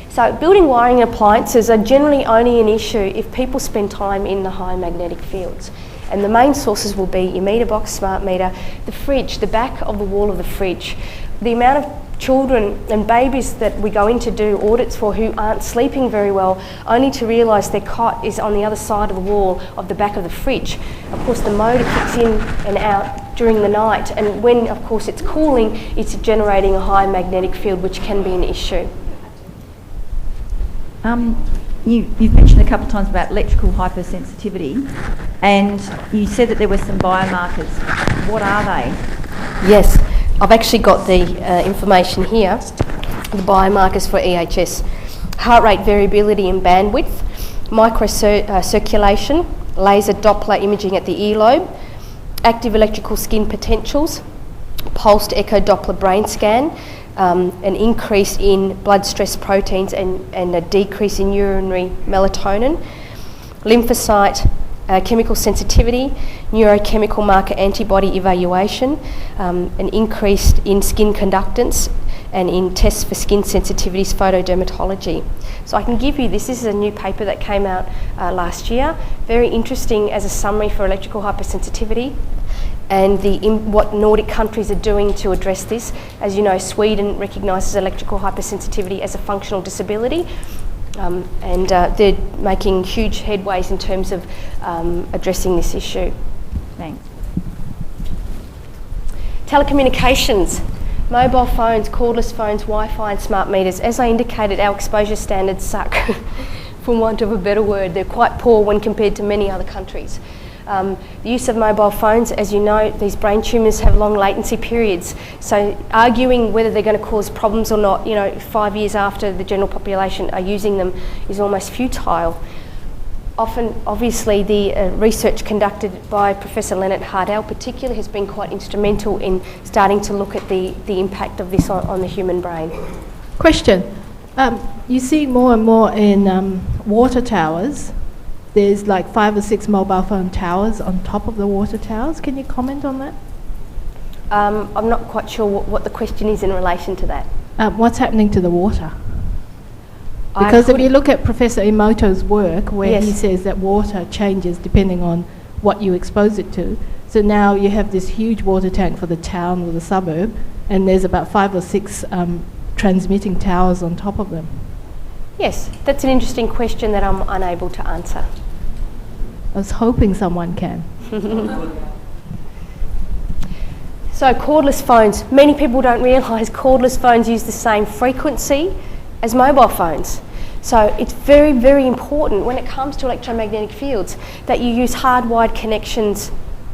So building wiring appliances are generally only an issue if people spend time in the high magnetic fields. And the main sources will be your meter box, smart meter, the fridge, the back of the wall of the fridge. The amount of children and babies that we go in to do audits for who aren't sleeping very well, only to realise their cot is on the other side of the wall of the back of the fridge. Of course, the motor kicks in and out during the night, and when, of course, it's cooling, it's generating a high magnetic field, which can be an issue. You've mentioned a couple of times about electrical hypersensitivity, and you said that there were some biomarkers. What are they? Yes, I've actually got the information here, the biomarkers for EHS. Heart rate variability and bandwidth, microcirculation, laser Doppler imaging at the earlobe, active electrical skin potentials, pulsed echo Doppler brain scan, an increase in blood stress proteins and a decrease in urinary melatonin, lymphocyte chemical sensitivity, neurochemical marker antibody evaluation, an increase in skin conductance, and in tests for skin sensitivities, photodermatology. So I can give you this. This is a new paper that came out last year. Very interesting as a summary for electrical hypersensitivity and what Nordic countries are doing to address this. As you know, Sweden recognises electrical hypersensitivity as a functional disability, and they're making huge headways in terms of addressing this issue. Thanks. Telecommunications, mobile phones, cordless phones, Wi-Fi and smart meters. As I indicated, our exposure standards suck, for want of a better word. They're quite poor when compared to many other countries. The use of mobile phones, as you know, these brain tumours have long latency periods. So arguing whether they're going to cause problems or not, 5 years after the general population are using them is almost futile. Often, obviously, the research conducted by Professor Leonard Hardell particularly has been quite instrumental in starting to look at the impact of this on the human brain. Question. You see more and more in water towers. There's like 5 or 6 mobile phone towers on top of the water towers. Can you comment on that? I'm not quite sure what the question is in relation to that. What's happening to the water? Because if you look at Professor Emoto's work, where Yes. he says that water changes depending on what you expose it to. So now you have this huge water tank for the town or the suburb, and there's about 5 or 6 transmitting towers on top of them. Yes, that's an interesting question that I'm unable to answer. I was hoping someone can. So cordless phones, many people don't realise cordless phones use the same frequency as mobile phones. So it's very, very important when it comes to electromagnetic fields that you use hardwired connections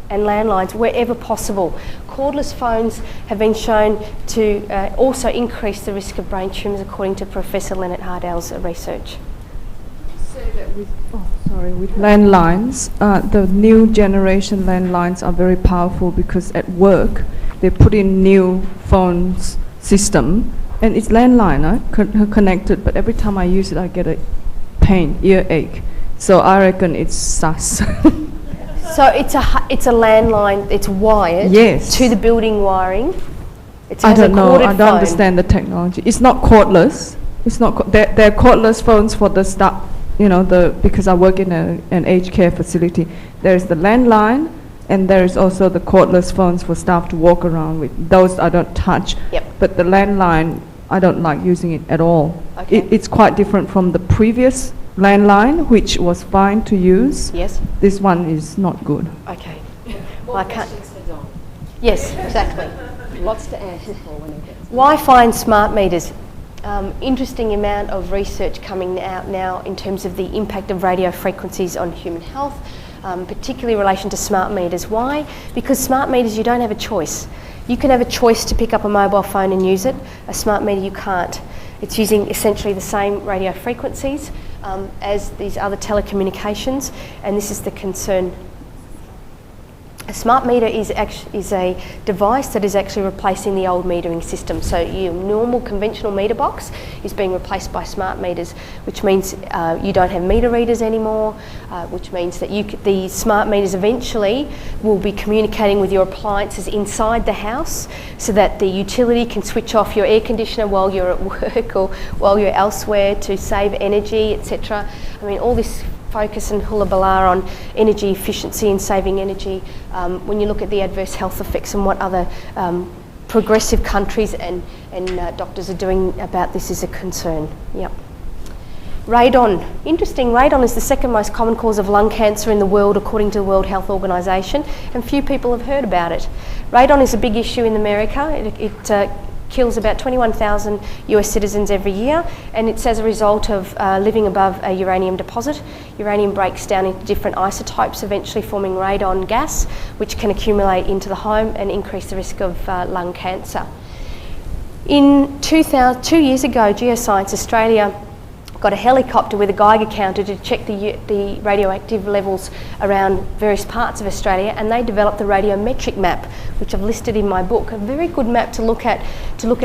and landlines wherever possible. Cordless phones have been shown to also increase the risk of brain tumours according to Professor Leonard Hardell's research. With landlines, the new generation landlines are very powerful because at work they put in new phones system and it's landline connected, but every time I use it I get a pain, earache. So I reckon it's sus. So it's a landline, it's wired to the building wiring. I don't know, I don't understand the technology. It's not cordless. It's not. They're cordless phones for the staff. Because I work in an aged care facility. There is the landline, and there is also the cordless phones for staff to walk around with. Those I don't touch. Yep. But the landline, I don't like using it at all. Okay. It's quite different from the previous landline, which was fine to use. Yes. This one is not good. Okay. Well, I can't. Yes, exactly. Lots to answer for when it gets. Wi-Fi and smart meters. Interesting amount of research coming out now in terms of the impact of radio frequencies on human health, particularly in relation to smart meters. Why? Because smart meters, you don't have a choice. You can have a choice to pick up a mobile phone and use it. A smart meter, you can't. It's using essentially the same radio frequencies as these other telecommunications, and this is the concern. A smart meter is a device that is actually replacing the old metering system. So your normal conventional meter box is being replaced by smart meters, which means you don't have meter readers anymore, which means that the smart meters eventually will be communicating with your appliances inside the house so that the utility can switch off your air conditioner while you're at work or while you're elsewhere to save energy, etc. I mean, all this focus and hullaballah on energy efficiency and saving energy, when you look at the adverse health effects and what other progressive countries and doctors are doing about this is a concern. Yep. Radon. Interesting, radon is the second most common cause of lung cancer in the world according to the World Health Organization, and few people have heard about it. Radon is a big issue in America. It kills about 21,000 US citizens every year, and it's as a result of living above a uranium deposit. Uranium breaks down into different isotopes, eventually forming radon gas, which can accumulate into the home and increase the risk of lung cancer. 2 years ago, Geoscience Australia got a helicopter with a Geiger counter to check the radioactive levels around various parts of Australia, and they developed the radiometric map, which I've listed in my book. A very good map to look at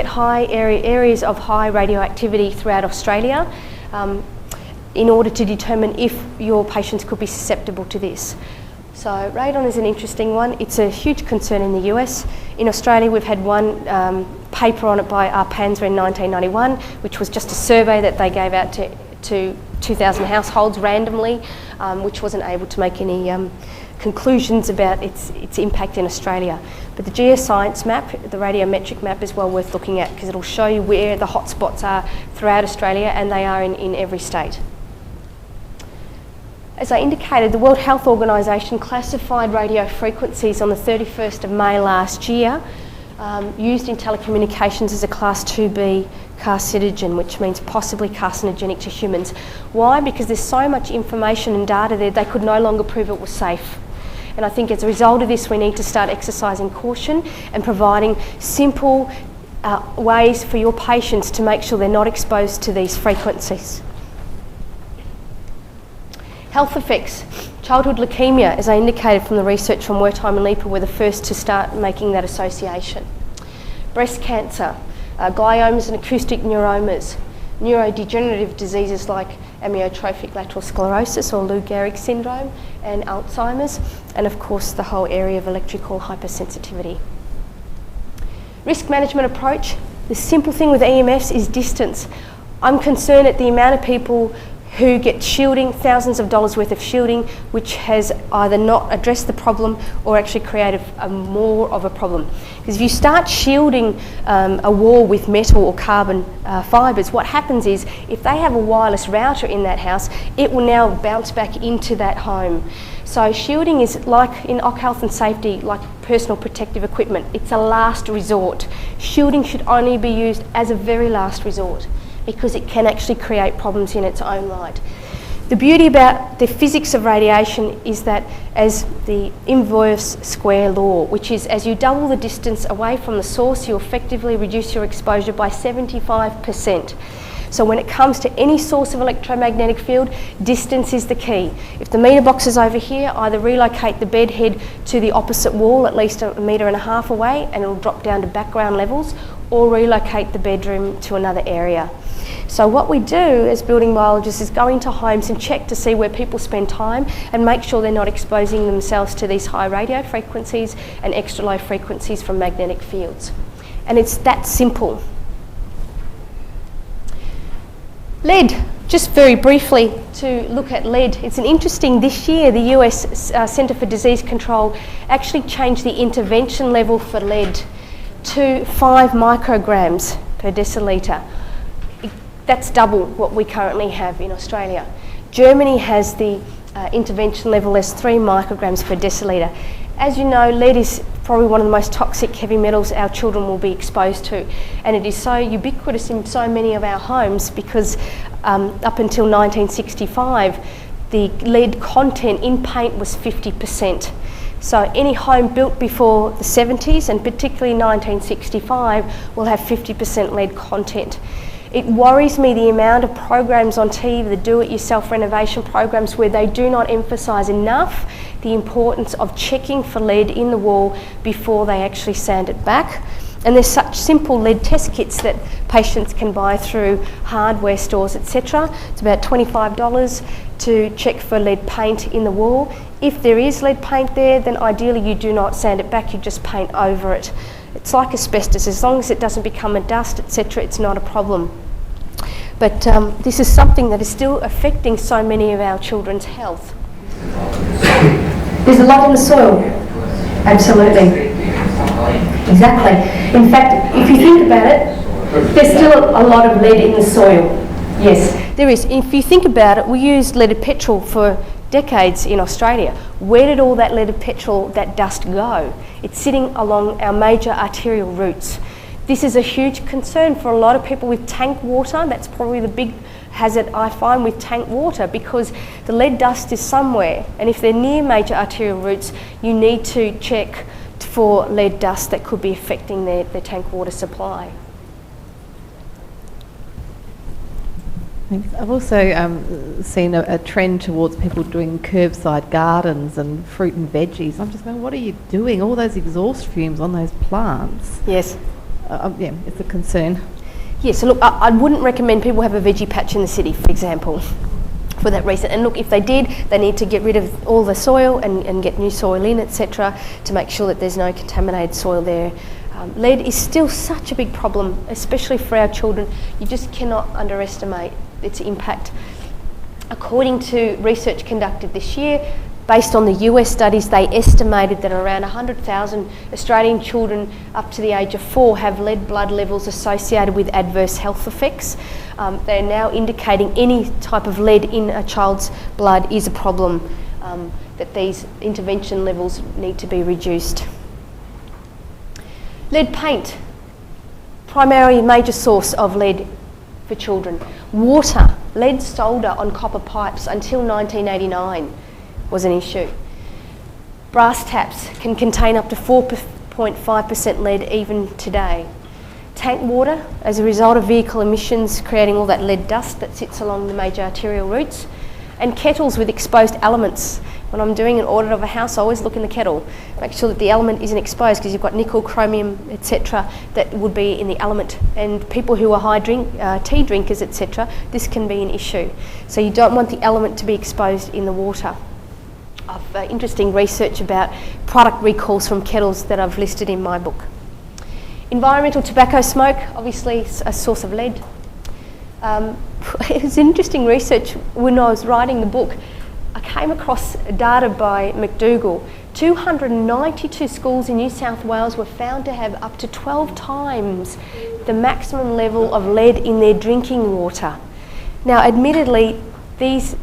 high areas of high radioactivity throughout Australia, in order to determine if your patients could be susceptible to this. So radon is an interesting one. It's a huge concern in the US. In Australia, we've had one paper on it by Arpanza in 1991, which was just a survey that they gave out to 2,000 households randomly, which wasn't able to make any conclusions about its impact in Australia. But the geoscience map, the radiometric map, is well worth looking at because it'll show you where the hotspots are throughout Australia, and they are in every state. As I indicated, the World Health Organization classified radio frequencies on the 31st of May last year, used in telecommunications as a class 2B carcinogen, which means possibly carcinogenic to humans. Why? Because there's so much information and data there, they could no longer prove it was safe. And I think as a result of this, we need to start exercising caution and providing simple ways for your patients to make sure they're not exposed to these frequencies. Health effects. Childhood leukemia, as I indicated from the research from Wertheim and Leeper, were the first to start making that association. Breast cancer, gliomas and acoustic neuromas, neurodegenerative diseases like amyotrophic lateral sclerosis or Lou Gehrig syndrome, and Alzheimer's, and of course the whole area of electrical hypersensitivity. Risk management approach. The simple thing with EMFs is distance. I'm concerned at the amount of people who get shielding, thousands of dollars worth of shielding, which has either not addressed the problem or actually created more of a problem. Because if you start shielding a wall with metal or carbon fibres, what happens is if they have a wireless router in that house, it will now bounce back into that home. So shielding is like in occ health and safety, like personal protective equipment. It's a last resort. Shielding should only be used as a very last resort, because it can actually create problems in its own right. The beauty about the physics of radiation is that as the inverse square law, which is as you double the distance away from the source, you effectively reduce your exposure by 75%. So when it comes to any source of electromagnetic field, distance is the key. If the meter box is over here, either relocate the bed head to the opposite wall at least 1.5 meters away and it'll drop down to background levels, or relocate the bedroom to another area. So what we do as building biologists is go into homes and check to see where people spend time and make sure they're not exposing themselves to these high radio frequencies and extra low frequencies from magnetic fields. And it's that simple. Lead, just very briefly to look at lead. It's an interesting, this year the US Centre for Disease Control actually changed the intervention level for lead to 5 micrograms per decilitre. That's double what we currently have in Australia. Germany has the intervention level as 3 micrograms per decilitre. As you know, lead is probably one of the most toxic heavy metals our children will be exposed to. And it is so ubiquitous in so many of our homes because up until 1965, the lead content in paint was 50%. So any home built before the 70s, and particularly 1965, will have 50% lead content. It worries me the amount of programs on TV, the do-it-yourself renovation programs, where they do not emphasise enough the importance of checking for lead in the wall before they actually sand it back. And there's such simple lead test kits that patients can buy through hardware stores, etc. It's about $25 to check for lead paint in the wall. If there is lead paint there, then ideally you do not sand it back, you just paint over it. It's like asbestos, as long as it doesn't become a dust, etc., it's not a problem. But this is something that is still affecting so many of our children's health. There's a lot in the soil. Absolutely. Exactly. In fact, if you think about it, there's still a lot of lead in the soil. Yes, there is. If you think about it, we used leaded petrol for decades in Australia. Where did all that leaded petrol, that dust go? It's sitting along our major arterial routes. This is a huge concern for a lot of people with tank water. That's probably the big hazard I find with tank water, because the lead dust is somewhere, and if they're near major arterial routes, you need to check for lead dust that could be affecting their tank water supply. Thanks. I've also seen a trend towards people doing curbside gardens and fruit and veggies. I'm just going, what are you doing? All those exhaust fumes on those plants. Yes. Yeah, it's a concern. Yes, so look, I wouldn't recommend people have a veggie patch in the city, for example, for that reason. And look, if they did, they need to get rid of all the soil and get new soil in, etc., to make sure that there's no contaminated soil there. Lead is still such a big problem, especially for our children. You just cannot underestimate its impact. According to research conducted this year, based on the US studies, they estimated that around 100,000 Australian children up to the age of 4 have lead blood levels associated with adverse health effects. They're now indicating any type of lead in a child's blood is a problem, that these intervention levels need to be reduced. Lead paint, primary major source of lead for children. Water, lead solder on copper pipes until 1989 was an issue. Brass taps can contain up to 4.5% lead even today. Tank water, as a result of vehicle emissions creating all that lead dust that sits along the major arterial routes. And kettles with exposed elements. When I'm doing an audit of a house, I always look in the kettle, make sure that the element isn't exposed, because you've got nickel, chromium, etc., that would be in the element. And people who are high tea drinkers, etc., this can be an issue. So you don't want the element to be exposed in the water. I've interesting research about product recalls from kettles that I've listed in my book. Environmental tobacco smoke, obviously a source of lead. It was interesting research when I was writing the book. I came across data by McDougall. 292 schools in New South Wales were found to have up to 12 times the maximum level of lead in their drinking water. Now, admittedly, these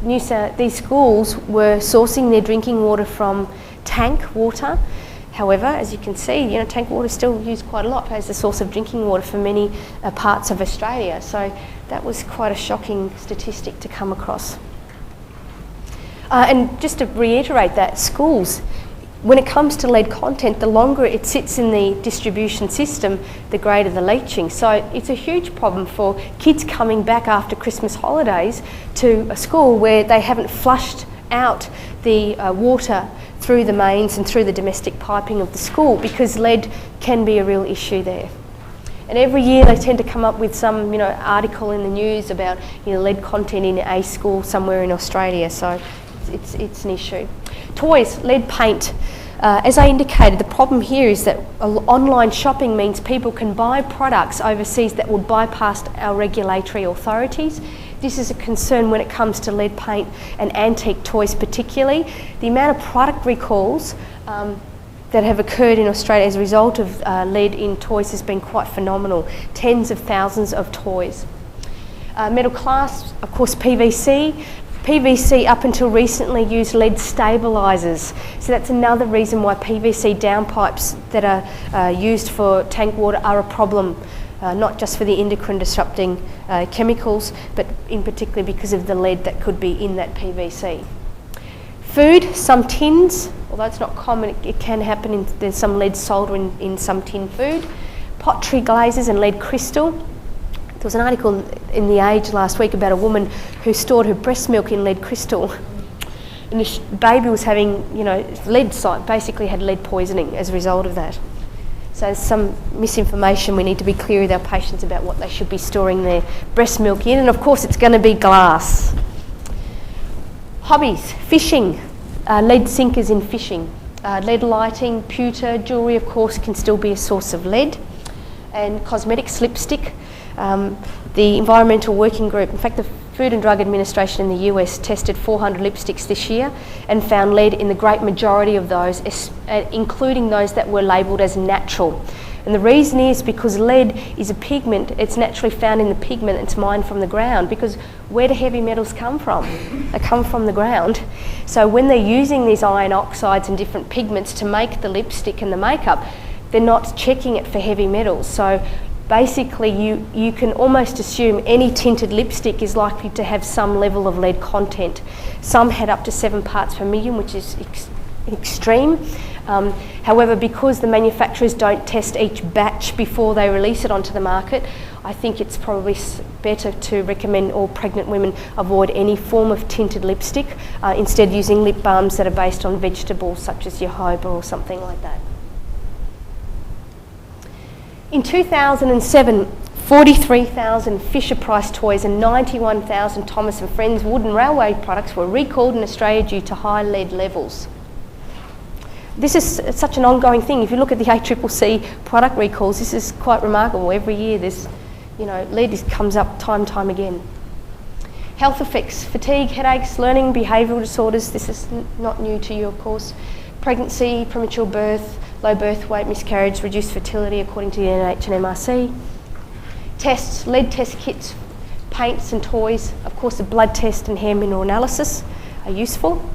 schools were sourcing their drinking water from tank water. However, as you can see, tank water is still used quite a lot as a source of drinking water for many parts of Australia. So that was quite a shocking statistic to come across. And just to reiterate that, schools, when it comes to lead content, the longer it sits in the distribution system, the greater the leaching. So it's a huge problem for kids coming back after Christmas holidays to a school where they haven't flushed out the water through the mains and through the domestic piping of the school, because lead can be a real issue there. And every year they tend to come up with some, article in the news about, lead content in a school somewhere in Australia. So it's an issue. Toys, lead paint. As I indicated, the problem here is that online shopping means people can buy products overseas that would bypass our regulatory authorities. This is a concern when it comes to lead paint and antique toys particularly. The amount of product recalls that have occurred in Australia as a result of lead in toys has been quite phenomenal. Tens of thousands of toys. Metal class, of course, PVC. PVC up until recently used lead stabilisers. So that's another reason why PVC downpipes that are used for tank water are a problem, not just for the endocrine disrupting chemicals, but in particular because of the lead that could be in that PVC. Food, some tins, although it's not common, it can happen, there's some lead solder in some tin food. Pottery glazes and lead crystal. There was an article in The Age last week about a woman who stored her breast milk in lead crystal, and the baby was having, basically had lead poisoning as a result of that. So there's some misinformation. We need to be clear with our patients about what they should be storing their breast milk in, and of course it's going to be glass. Hobbies, fishing, lead sinkers in fishing. Lead lighting, pewter, jewellery of course can still be a source of lead, and cosmetics, lipstick. The Environmental Working Group, in fact the Food and Drug Administration in the US tested 400 lipsticks this year and found lead in the great majority of those, including those that were labelled as natural. And the reason is because lead is a pigment, it's naturally found in the pigment, it's mined from the ground, because where do heavy metals come from? They come from the ground. So when they're using these iron oxides and different pigments to make the lipstick and the makeup, they're not checking it for heavy metals. So basically you can almost assume any tinted lipstick is likely to have some level of lead content. Some had up to 7 parts per million, which is extreme. However, because the manufacturers don't test each batch before they release it onto the market, I think it's probably better to recommend all pregnant women avoid any form of tinted lipstick, instead using lip balms that are based on vegetables such as jojoba or something like that. In 2007, 43,000 Fisher-Price toys and 91,000 Thomas & Friends wooden railway products were recalled in Australia due to high lead levels. This is such an ongoing thing. If you look at the ACCC product recalls, this is quite remarkable. Every year there's, lead comes up time and time again. Health effects, fatigue, headaches, learning, behavioural disorders. This is not new to you, of course. Pregnancy, premature birth, low birth weight, miscarriage, reduced fertility according to the NIH and MRC. Tests, lead test kits, paints and toys. Of course, the blood test and hair mineral analysis are useful.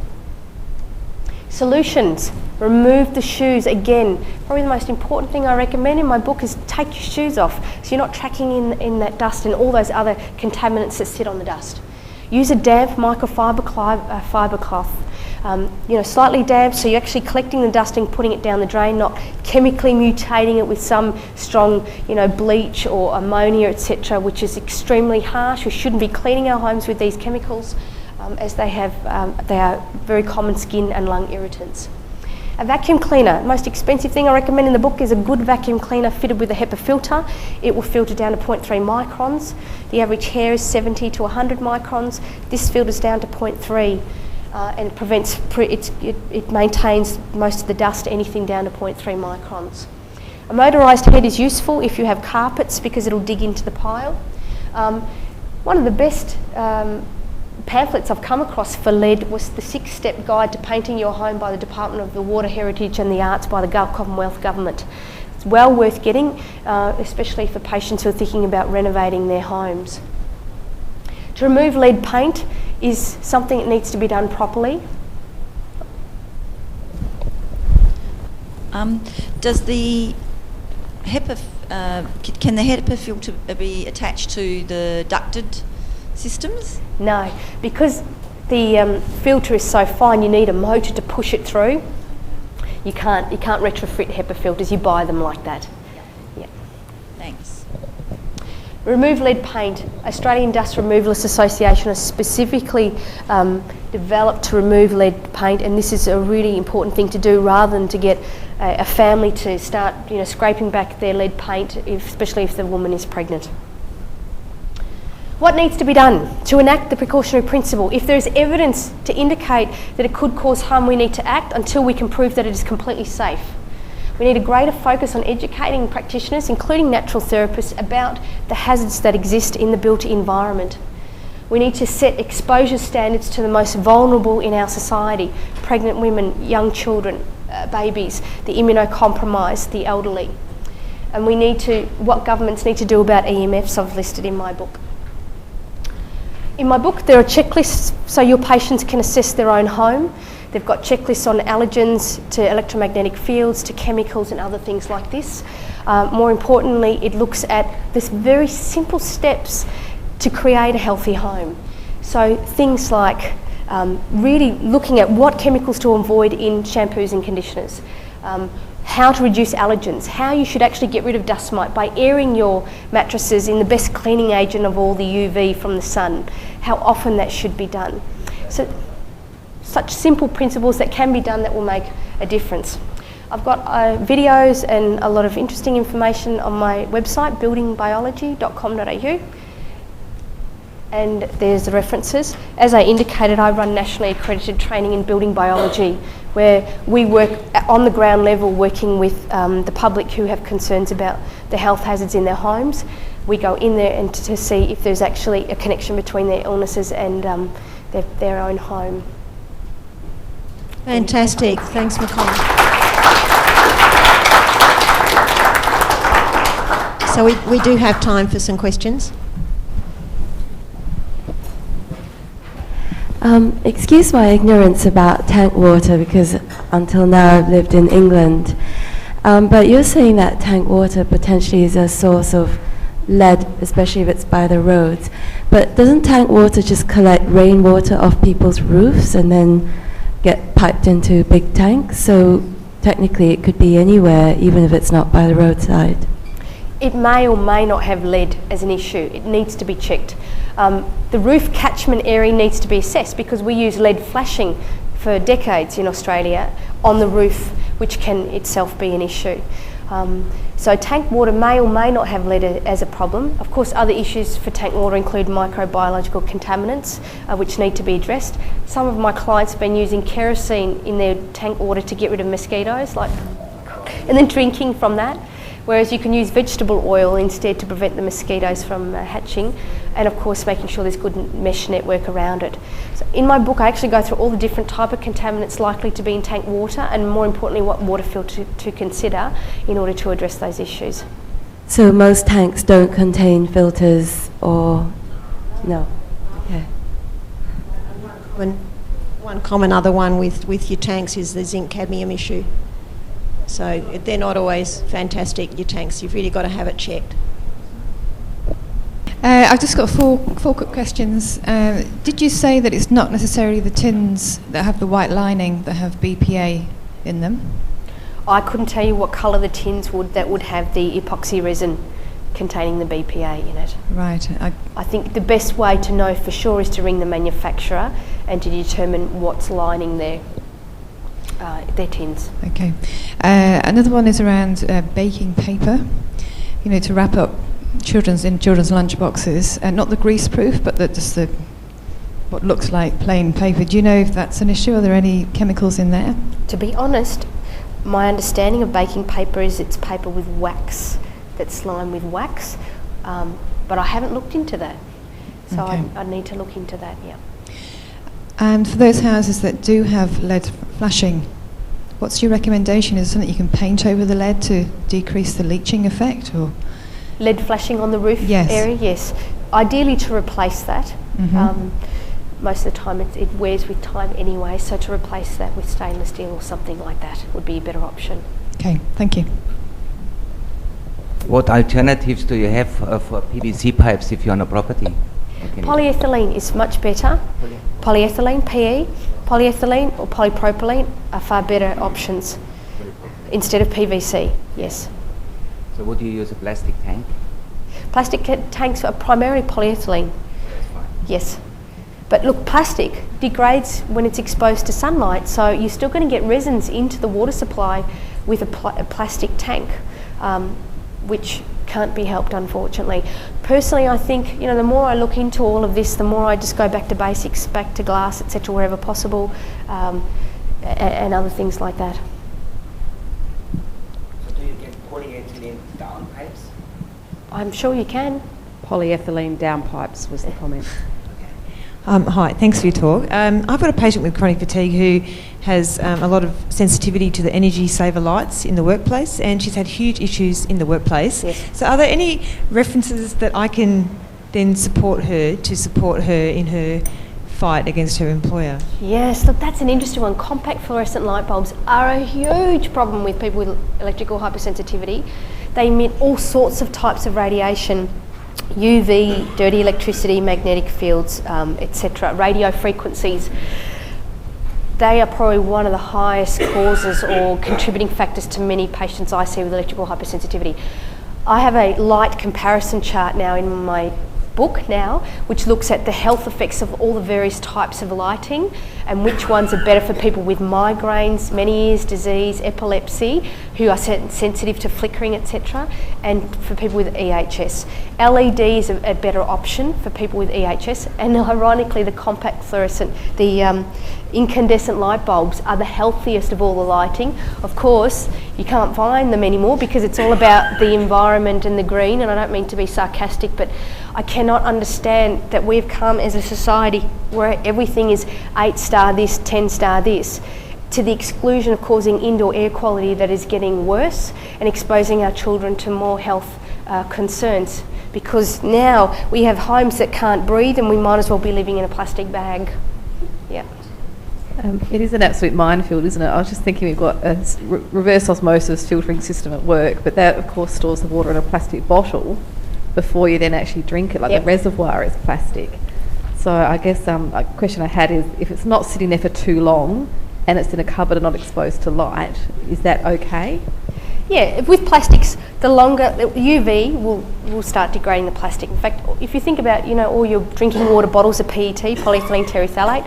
Solutions, remove the shoes. Again, probably the most important thing I recommend in my book is take your shoes off so you're not tracking in that dust and all those other contaminants that sit on the dust. Use a damp microfiber fibre cloth. Slightly damp, so you're actually collecting the dust and putting it down the drain, not chemically mutating it with some strong, bleach or ammonia, etc., which is extremely harsh. We shouldn't be cleaning our homes with these chemicals, as they are very common skin and lung irritants. A vacuum cleaner, most expensive thing I recommend in the book is a good vacuum cleaner fitted with a HEPA filter. It will filter down to 0.3 microns. The average hair is 70 to 100 microns. This filters down to 0.3. And it maintains most of the dust, anything down to 0.3 microns. A motorised head is useful if you have carpets because it'll dig into the pile. One of the best pamphlets I've come across for lead was the 6-step guide to painting your home by the Department of the Water, Heritage and the Arts by the Commonwealth Government. It's well worth getting, especially for patients who are thinking about renovating their homes. To remove lead paint is something that needs to be done properly. Does the HEPA, can the HEPA filter be attached to the ducted systems? No, because the filter is so fine, you need a motor to push it through. You can't retrofit HEPA filters. You buy them like that. Yeah. Thanks. Remove lead paint. Australian Dust Removalists Association has specifically developed to remove lead paint, and this is a really important thing to do rather than to get a family to start, scraping back their lead paint, especially if the woman is pregnant. What needs to be done to enact the precautionary principle? If there is evidence to indicate that it could cause harm, we need to act until we can prove that it is completely safe. We need a greater focus on educating practitioners, including natural therapists, about the hazards that exist in the built environment. We need to set exposure standards to the most vulnerable in our society: pregnant women, young children, babies, the immunocompromised, the elderly. And what governments need to do about EMFs I've listed in my book. In my book, there are checklists so your patients can assess their own home. They've got checklists on allergens to electromagnetic fields to chemicals and other things like this. More importantly, it looks at this very simple steps to create a healthy home. So things like really looking at what chemicals to avoid in shampoos and conditioners, how to reduce allergens, how you should actually get rid of dust mite by airing your mattresses in the best cleaning agent of all the UV from the sun, how often that should be done. So such simple principles that can be done that will make a difference. I've got videos and a lot of interesting information on my website, buildingbiology.com.au. And there's the references. As I indicated, I run nationally accredited training in building biology, where we work on the ground level working with the public who have concerns about the health hazards in their homes. We go in there and to see if there's actually a connection between their illnesses and their own home. Fantastic. Thanks, Nicole. So we do have time for some questions. Excuse my ignorance about tank water, because until now I've lived in England. But you're saying that tank water potentially is a source of lead, especially if it's by the roads. But doesn't tank water just collect rainwater off people's roofs and then get piped into big tanks? So technically it could be anywhere, even if it's not by the roadside. It may or may not have lead as an issue. It needs to be checked. The roof catchment area needs to be assessed because we use lead flashing for decades in Australia on the roof, which can itself be an issue. So tank water may or may not have lead as a problem. Of course, other issues for tank water include microbiological contaminants, which need to be addressed. Some of my clients have been using kerosene in their tank water to get rid of mosquitoes, and then drinking from that. Whereas you can use vegetable oil instead to prevent the mosquitoes from hatching, and of course making sure there's good mesh network around it. So in my book I actually go through all the different type of contaminants likely to be in tank water, and more importantly what water filter to consider in order to address those issues. So most tanks don't contain filters, or no? Okay. One common other one with your tanks is the zinc cadmium issue. So they're not always fantastic, your tanks. You've really got to have it checked. I've just got four quick questions. Did you say that it's not necessarily the tins that have the white lining that have BPA in them? I couldn't tell you what colour the tins that would have the epoxy resin containing the BPA in it. Right. I think the best way to know for sure is to ring the manufacturer and to determine what's lining their tins. Okay. Another one is around baking paper. You know, to wrap up children's lunch boxes, not the grease-proof, but what looks like plain paper. Do you know if that's an issue? Are there any chemicals in there? To be honest, my understanding of baking paper is it's paper with wax, that's lined with wax, but I haven't looked into that. So Okay. I need to look into that, yeah. And for those houses that do have lead flashing, what's your recommendation? Is it something you can paint over the lead to decrease the leaching effect, or? Lead flashing on the roof Yes. area, yes. Ideally to replace that. Mhm. Most of the time it wears with time anyway, so to replace that with stainless steel or something like that would be a better option. Okay, thank you. What alternatives do you have for PVC pipes if you're on a property? Polyethylene is much better. Polyethylene, PE, polyethylene or polypropylene are far better options instead of PVC, yes. So would you use a plastic tank? Plastic tanks are primarily polyethylene. Yes. But look, plastic degrades when it's exposed to sunlight, so you're still going to get resins into the water supply with a plastic tank, which can't be helped, unfortunately. Personally, I think, the more I look into all of this, the more I just go back to basics, back to glass, etc., wherever possible, and other things like that. So do you get polyethylene downpipes? I'm sure you can. Polyethylene downpipes was the comment. Hi, thanks for your talk. I've got a patient with chronic fatigue who has a lot of sensitivity to the energy saver lights in the workplace, and she's had huge issues in the workplace. Yes. So are there any references that I can then support her in her fight against her employer? Yes, look, that's an interesting one. Compact fluorescent light bulbs are a huge problem with people with electrical hypersensitivity. They emit all sorts of types of radiation, UV, dirty electricity, magnetic fields, etc., radio frequencies. They are probably one of the highest causes or contributing factors to many patients I see with electrical hypersensitivity. I have a light comparison chart now in my book now, which looks at the health effects of all the various types of lighting and which ones are better for people with migraines, Meniere's disease, epilepsy, who are sensitive to flickering, etc., and for people with EHS. LED is a better option for people with EHS, and ironically the compact fluorescent, the incandescent light bulbs are the healthiest of all the lighting. Of course, you can't find them anymore because it's all about the environment and the green, and I don't mean to be sarcastic, but I cannot understand that we've come as a society where everything is 8-star this, 10-star this, to the exclusion of causing indoor air quality that is getting worse and exposing our children to more health concerns, because now we have homes that can't breathe and we might as well be living in a plastic bag. Yeah. It is an absolute minefield, isn't it? I was just thinking we've got a reverse osmosis filtering system at work, but that of course stores the water in a plastic bottle before you then actually drink it, like the reservoir is plastic. So I guess a question I had is, if it's not sitting there for too long and it's in a cupboard and not exposed to light, is that okay? Yeah, with plastics, the longer the UV will start degrading the plastic. In fact, if you think about, all your drinking water bottles of PET, polyethylene terephthalate,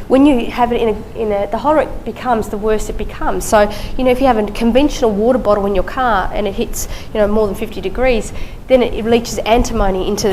when you have it the hotter it becomes, the worse it becomes. So, if you have a conventional water bottle in your car and it hits, more than 50 degrees, then it leaches antimony into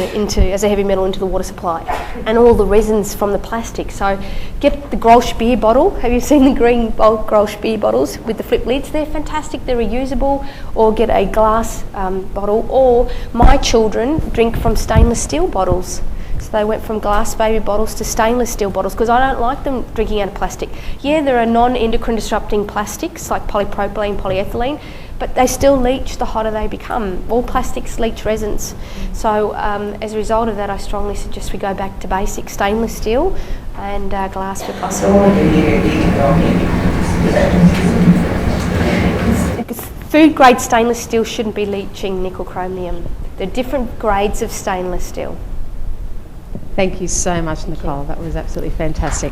as a heavy metal into the water supply, and all the resins from the plastic. So, get the Grolsch beer bottle. Have you seen the green Grolsch beer bottles with the flip lids? They're fantastic. They're reusable. Or get a glass bottle. Or my children drink from stainless steel bottles. So they went from glass baby bottles to stainless steel bottles because I don't like them drinking out of plastic. Yeah, there are non-endocrine disrupting plastics like polypropylene, polyethylene, but they still leach the hotter they become. All plastics leach resins. So as a result of that, I strongly suggest we go back to basic stainless steel and glass for possible. Food grade stainless steel shouldn't be leaching nickel chromium. There are different grades of stainless steel. Thank you so much, Nicole. That was absolutely fantastic.